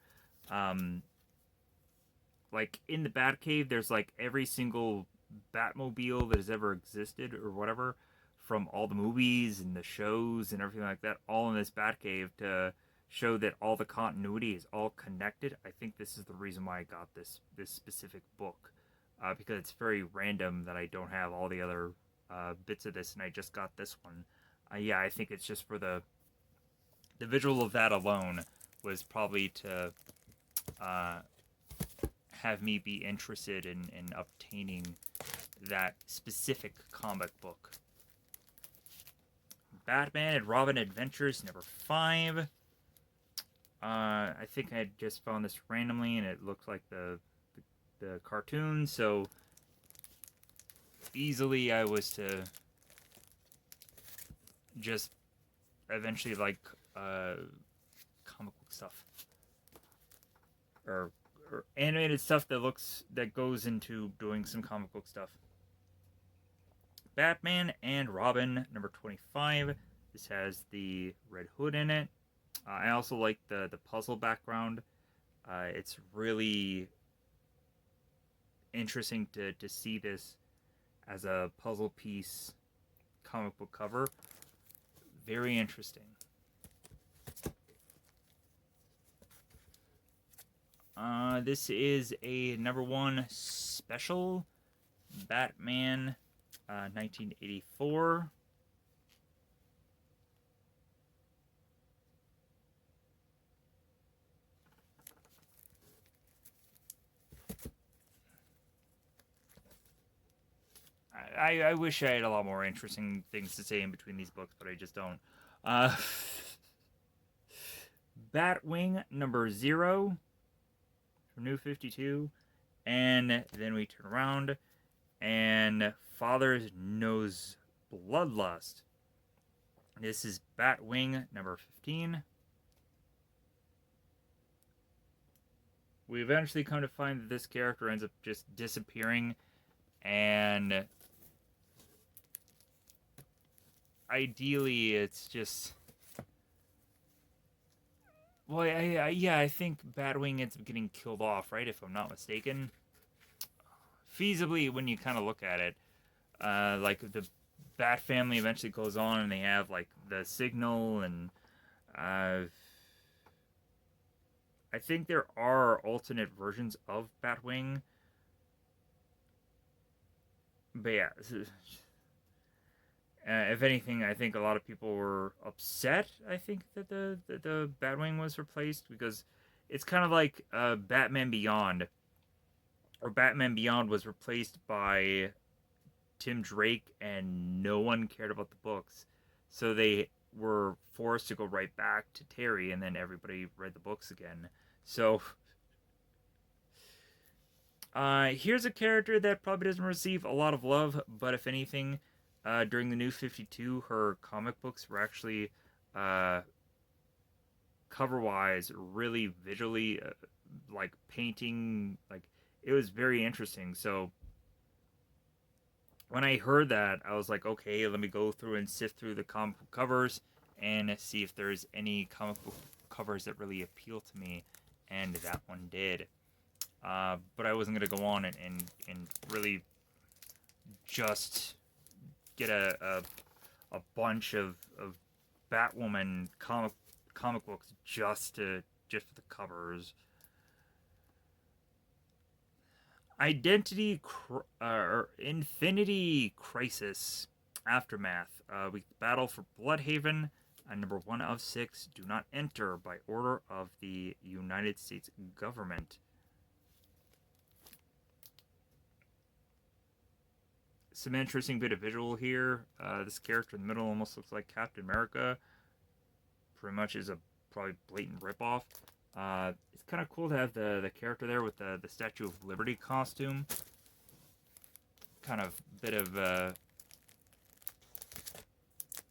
like, in the Batcave, there's, like, every single Batmobile that has ever existed or whatever from all the movies and the shows and everything like that, all in this Batcave to show that all the continuity is all connected. I think this is the reason why I got this specific book, because it's very random that I don't have all the other bits of this, and I just got this one. Yeah, I think it's just for the visual of that alone was probably to have me be interested in obtaining that specific comic book. Batman and Robin Adventures, number 5. I think I just found this randomly, and it looked like the cartoon, so easily I was to just eventually like comic book stuff or animated stuff that goes into doing some comic book stuff. Batman and Robin, number 25. This has the Red Hood in it. I also like the puzzle background. It's really interesting to see this as a puzzle piece comic book cover. Very interesting. This is a #1 special, Batman, 1984. I wish I had a lot more interesting things to say in between these books, but I just don't. Uh, Batwing #0 from New 52. And then we turn around, and Father Knows Bloodlust. This is Batwing #15. We eventually come to find that this character ends up just disappearing, and ideally it's just... Well, I think Batwing ends up getting killed off, right, if I'm not mistaken. Feasibly, when you kind of look at it, like the Bat family eventually goes on, and they have like the signal, and I think there are alternate versions of Batwing, but yeah. If anything, I think a lot of people were upset. I think that the Batwing was replaced, because it's kind of like Batman Beyond, or Batman Beyond was replaced by Tim Drake, and no one cared about the books, so they were forced to go right back to Terry, and then everybody read the books again. So here's a character that probably doesn't receive a lot of love, but if anything, during the New 52, her comic books were actually, cover-wise, really visually, like painting, like it was very interesting. So when I heard that, I was like, okay, let me go through and sift through the comic book covers and see if there's any comic book covers that really appeal to me, and that one did. But I wasn't going to go on and really just get a bunch of Batwoman comic books just for the covers. Infinity Crisis Aftermath. We battle for Bloodhaven. #1 of 6. Do not enter by order of the United States government. Some interesting bit of visual here. This character in the middle almost looks like Captain America. Pretty much is a probably blatant ripoff. It's kind of cool to have the character there with the Statue of Liberty costume. Kind of bit of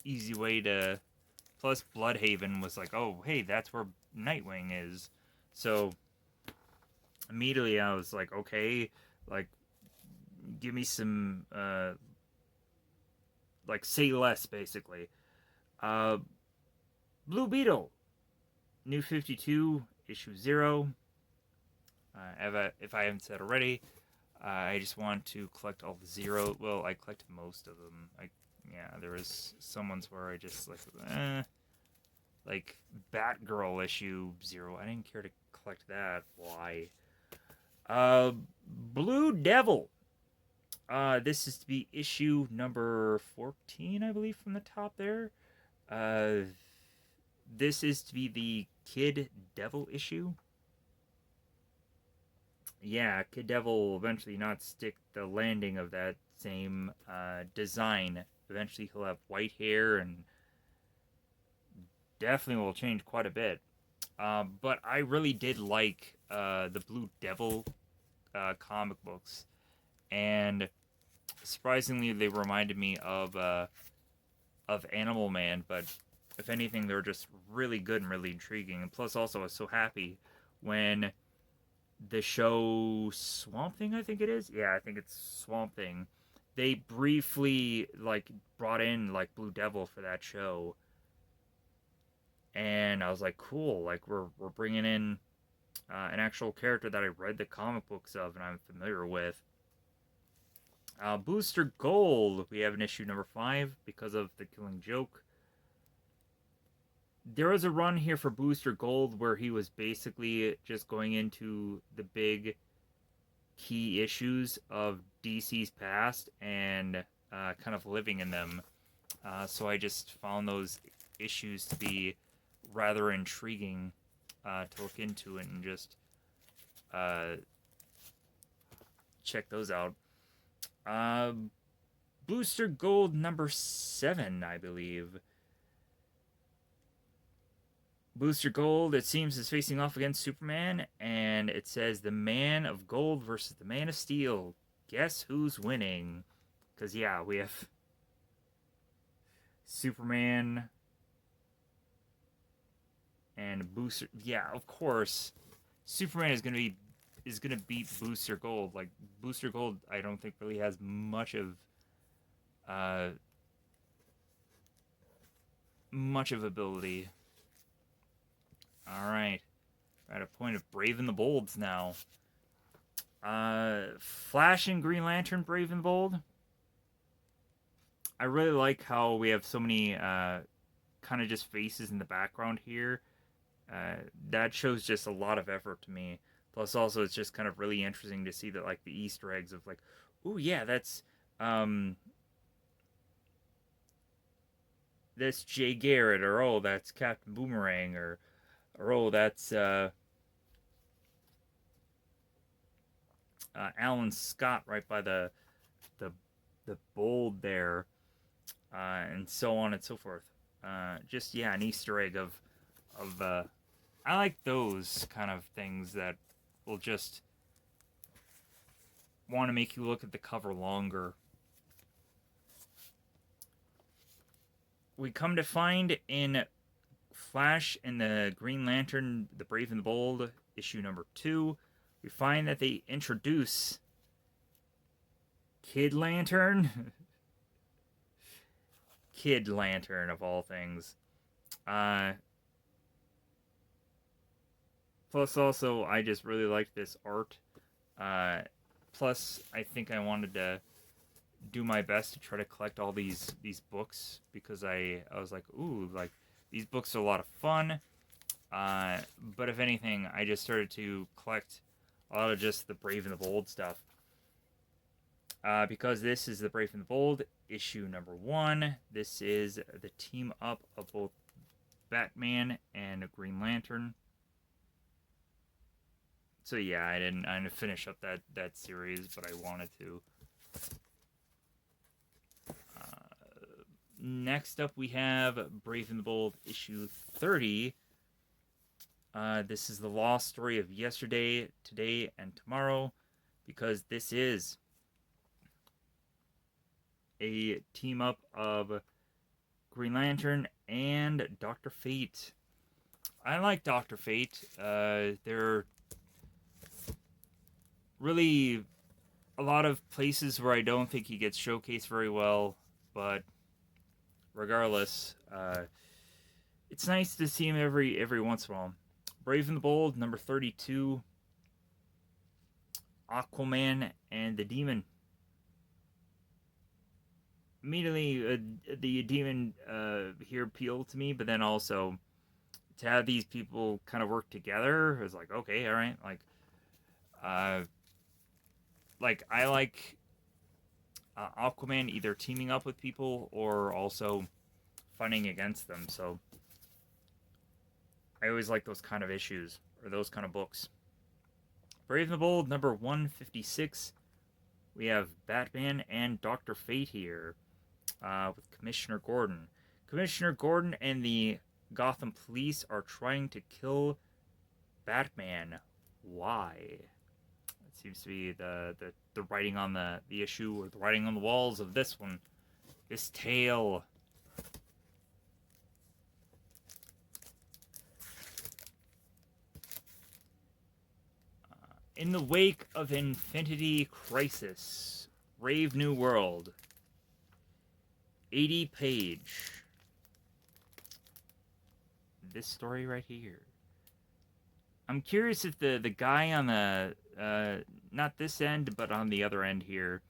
easy way to... Plus, Bloodhaven was like, oh, hey, that's where Nightwing is. So, immediately I was like, okay, like, give me some, like, say less, basically. Blue Beetle. New 52, issue 0. If I haven't said already, I just want to collect all the 0. Well, I collected most of them. There was some ones where I just like Batgirl issue 0. I didn't care to collect that. Why? Blue Devil. This is to be issue #14, I believe, from the top there. This is to be the Kid Devil issue. Yeah, Kid Devil will eventually not stick the landing of that same design. Eventually he'll have white hair, and definitely will change quite a bit. But I really did like the Blue Devil comic books, and surprisingly they reminded me of Animal Man, but if anything, they're just really good and really intriguing. And plus, also, I was so happy when the show Swamp Thing, I think it is. Yeah, I think it's Swamp Thing. They briefly like brought in like Blue Devil for that show, and I was like, cool. Like we're bringing in an actual character that I read the comic books of and I'm familiar with. Booster Gold. We have an issue #5 because of the Killing Joke. there was a run here for Booster Gold where he was basically just going into the big key issues of DC's past and kind of living in them. So I just found those issues to be rather intriguing to look into and just uh, check those out. Uh, Booster Gold number 7, I believe. Booster Gold, it seems, is facing off against Superman, and it says the Man of Gold versus the Man of Steel. Guess who's winning? Because, yeah, we have Superman and Booster. Yeah, of course, Superman is gonna beat Booster Gold. Like Booster Gold, I don't think really has uh much of ability. All right, we're at a point of Brave and the Bolds now. Flash and Green Lantern, Brave and Bold. I really like how we have so many kind of just faces in the background here. That shows just a lot of effort to me. Plus, also, it's just kind of really interesting to see that, like, the Easter eggs of, like, oh, yeah, um, that's Jay Garrett, or, oh, that's Captain Boomerang, or oh, that's, Alan Scott right by the, the bold there, and so on and so forth. Just, yeah, an Easter egg of, I like those kind of things that will just want to make you look at the cover longer. We come to find in Flash and the Green Lantern, The Brave and the Bold, issue number 2, we find that they introduce Kid Lantern. Kid Lantern, of all things. Plus, also, I just really liked this art. Plus, I think I wanted to do my best to try to collect all these books because I was like, ooh, like these books are a lot of fun. But if anything, I just started to collect a lot of just the Brave and the Bold stuff. Because this is the Brave and the Bold issue number 1. This is the team up of both Batman and Green Lantern. So yeah, I didn't finish up that series, but I wanted to. Next up, we have Brave and the Bold issue 30. This is the lost story of yesterday, today, and tomorrow, because this is a team up of Green Lantern and Dr. Fate. I like Dr. Fate. They're really a lot of places where I don't think he gets showcased very well, but regardless, it's nice to see him every once in a while. Brave and the Bold, number 32. Aquaman and the Demon. Immediately, the Demon here appealed to me, but then also to have these people kind of work together, it was like, okay, all right, like I like Aquaman either teaming up with people or also fighting against them. So I always like those kind of issues or those kind of books. Brave and the Bold, number 156. We have Batman and Dr. Fate here with Commissioner Gordon. Commissioner Gordon and the Gotham Police are trying to kill Batman. Why? It seems to be the writing on the issue, or the writing on the walls of this one. This tale. In the wake of Infinity Crisis, Brave New World. 80 page. This story right here. I'm curious if the guy on the not this end, but on the other end here,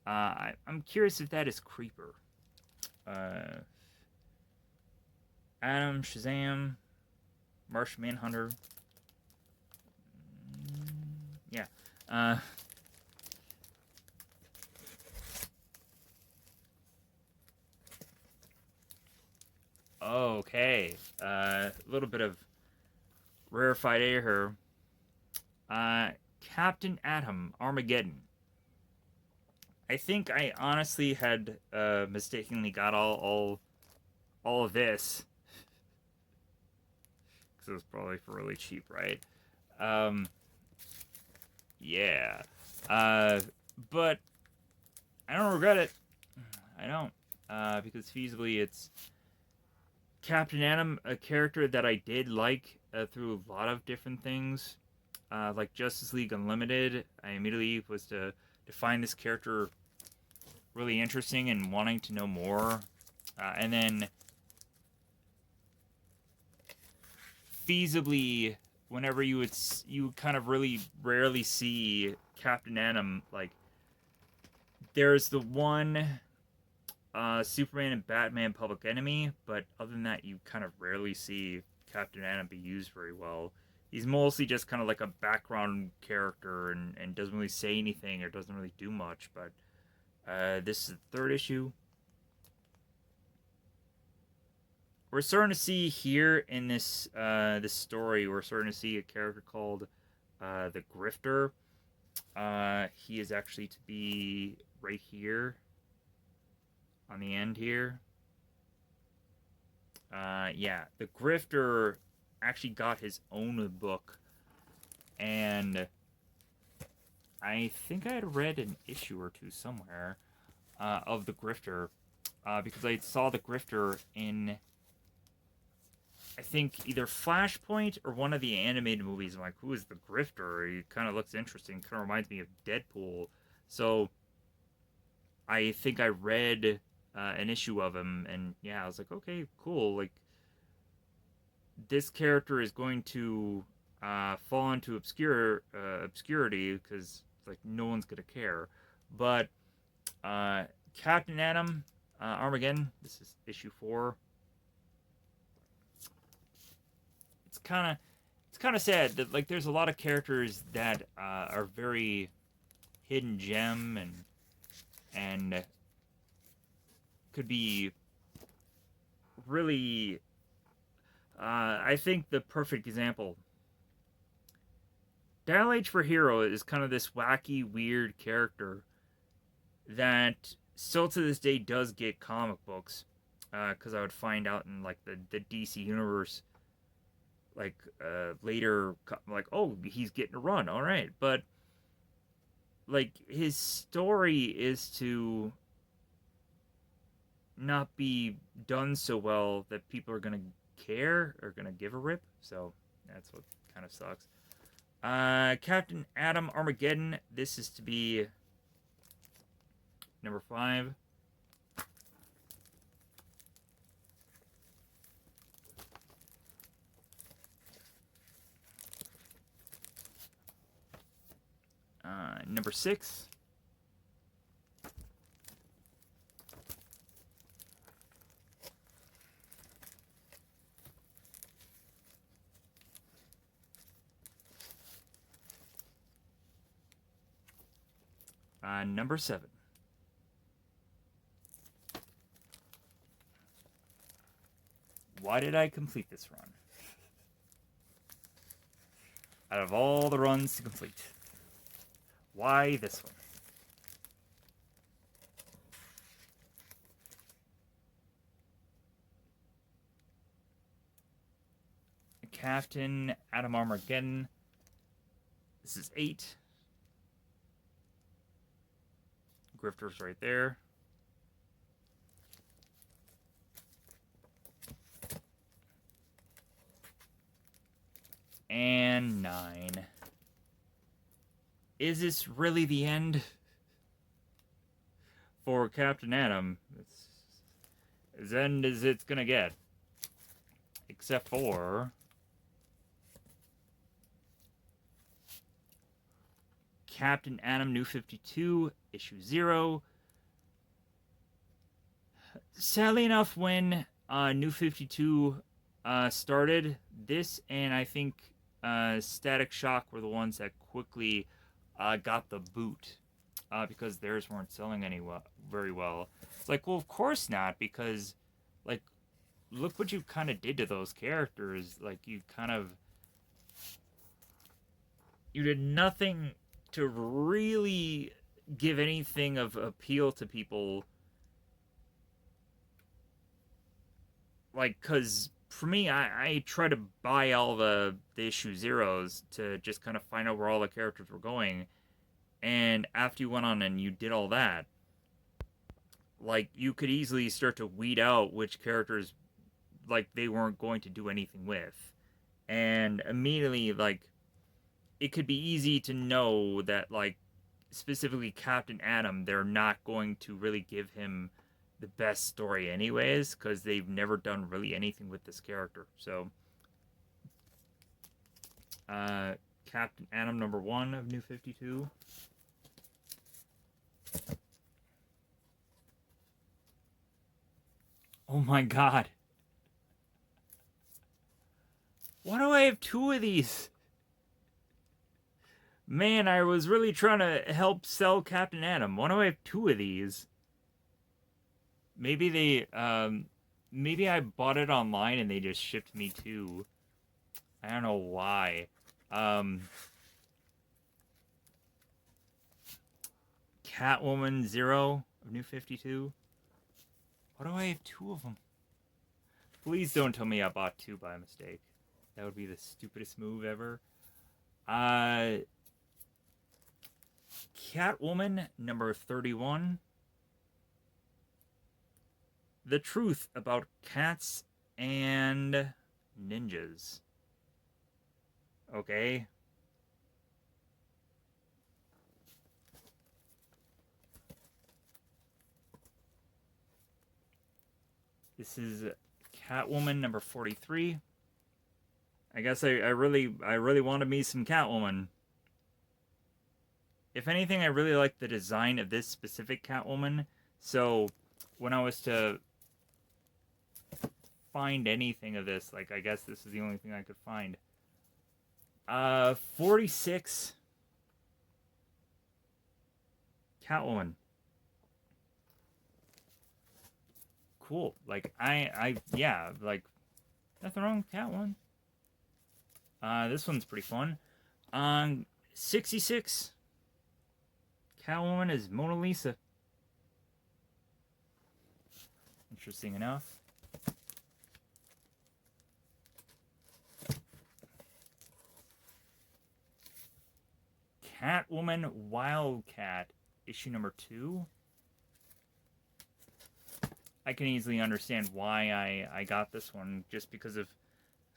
I'm curious if that is Creeper. Atom, Shazam, Martian Manhunter. Yeah. Uh, okay. A little bit of rarefied air here. Captain Atom, Armageddon. I think I honestly had mistakenly got all of this because it was probably for really cheap, right? Um, yeah. But I don't regret it. I don't. Because feasibly it's Captain Atom, a character that I did like through a lot of different things. Like Justice League Unlimited, I immediately was to find this character really interesting and wanting to know more. And then feasibly, whenever you kind of really rarely see Captain Atom, like there's the one Superman and Batman Public Enemy, but other than that, you kind of rarely see Captain Atom be used very well. He's mostly just kind of like a background character and doesn't really say anything or doesn't really do much. But this is the third issue. We're starting to see here in this story, we're starting to see a character called the Grifter. He is actually to be right here on the end here. Yeah, the Grifter actually got his own book, and I think I had read an issue or two somewhere of the Grifter, because I saw the Grifter in, I think, either Flashpoint or one of the animated movies. I'm like, who is the Grifter? He kind of looks interesting. Kind of reminds me of Deadpool. So I think I read an issue of him, and yeah, I was like, okay, cool. Like, this character is going to fall into obscurity because like no one's gonna care. But Captain Atom, Armageddon. This is issue 4. It's kind of sad that like there's a lot of characters that are very hidden gem and could be really. I think the perfect example. Dial H for Hero is kind of this wacky, weird character that still to this day does get comic books. Because I would find out in like the DC universe, like later, like, oh, he's getting a run, all right. But like his story is to not be done so well that people are gonna care or gonna give a rip. So that's what kind of sucks. Captain Atom Armageddon. This is to be number 5. Number 6. Number 7. Why did I complete this run? Out of all the runs to complete, why this one? Captain Atom Armageddon. This is 8. Grifter's right there. And 9. Is this really the end for Captain Atom? It's as end as it's gonna get. Except for Captain Atom New 52, issue 0. Sadly enough, when New 52 started. This and I think Static Shock were the ones that quickly got the boot because theirs weren't selling very well. It's like, well, of course not, because like look what you kind of did to those characters. Like you did nothing to really give anything of appeal to people. Like, cause for me, I try to buy all the issue zeros to just kind of find out where all the characters were going. And after you went on and you did all that, like you could easily start to weed out which characters like they weren't going to do anything with. And immediately like it could be easy to know that like specifically Captain Atom, they're not going to really give him the best story anyways because they've never done really anything with this character. So Captain Atom #1 of New 52. Oh my god. Why do I have two of these? Man, I was really trying to help sell Captain Atom. Why do I have two of these? Maybe maybe I bought it online and they just shipped me two. I don't know why. Catwoman 0 of New 52. Why do I have two of them? Please don't tell me I bought two by mistake. That would be the stupidest move ever. Catwoman #31. The truth about cats and ninjas. Okay. This is Catwoman #43. I guess I really wanted me some Catwoman. If anything, I really like the design of this specific Catwoman. So when I was to find anything of this, like I guess this is the only thing I could find. 46 Catwoman. Cool. Like yeah, like nothing wrong with Catwoman. This one's pretty fun. 66 Catwoman is Mona Lisa. Interesting enough. Catwoman Wildcat, issue #2. I can easily understand why I got this one, just because of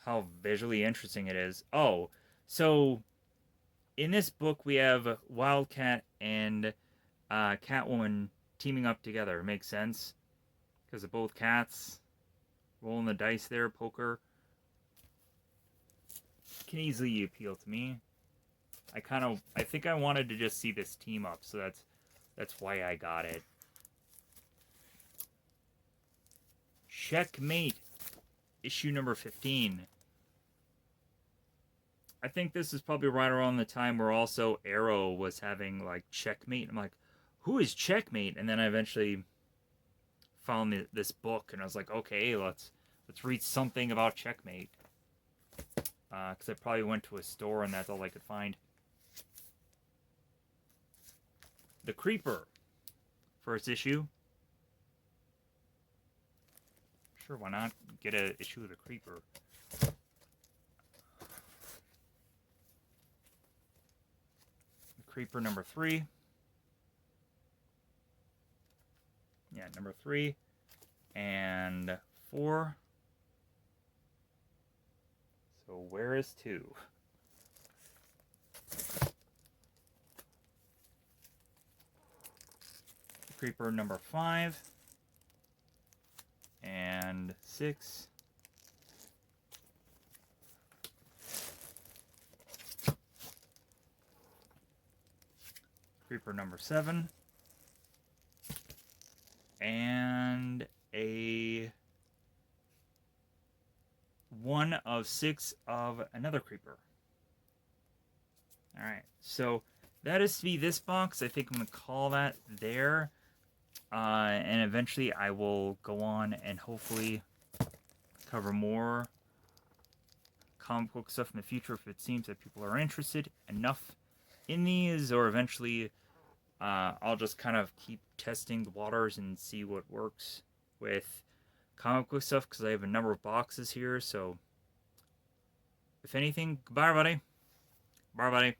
how visually interesting it is. Oh, so in this book we have Wildcat and Catwoman teaming up together. It makes sense because of both cats rolling the dice there, poker. Can easily appeal to me. I think I wanted to just see this team up, so that's why I got it. Checkmate, issue #15. I think this is probably right around the time where also Arrow was having like Checkmate. I'm like, who is Checkmate? And then I eventually found this book, and I was like, okay, let's read something about Checkmate. Because I probably went to a store and that's all I could find. The Creeper, first issue. Sure, why not get an issue of The Creeper? The Creeper #3. Yeah, #3 and 4. So where is 2? Creeper #5 and 6. Creeper #7 and a one of 6 of another creeper. Alright, so that is to be this box. I think I'm going to call that there. And eventually I will go on and hopefully cover more comic book stuff in the future if it seems that people are interested enough in these, or eventually I'll just kind of keep testing the waters and see what works with comic book stuff, because I have a number of boxes here. So if anything, goodbye everybody. Bye everybody.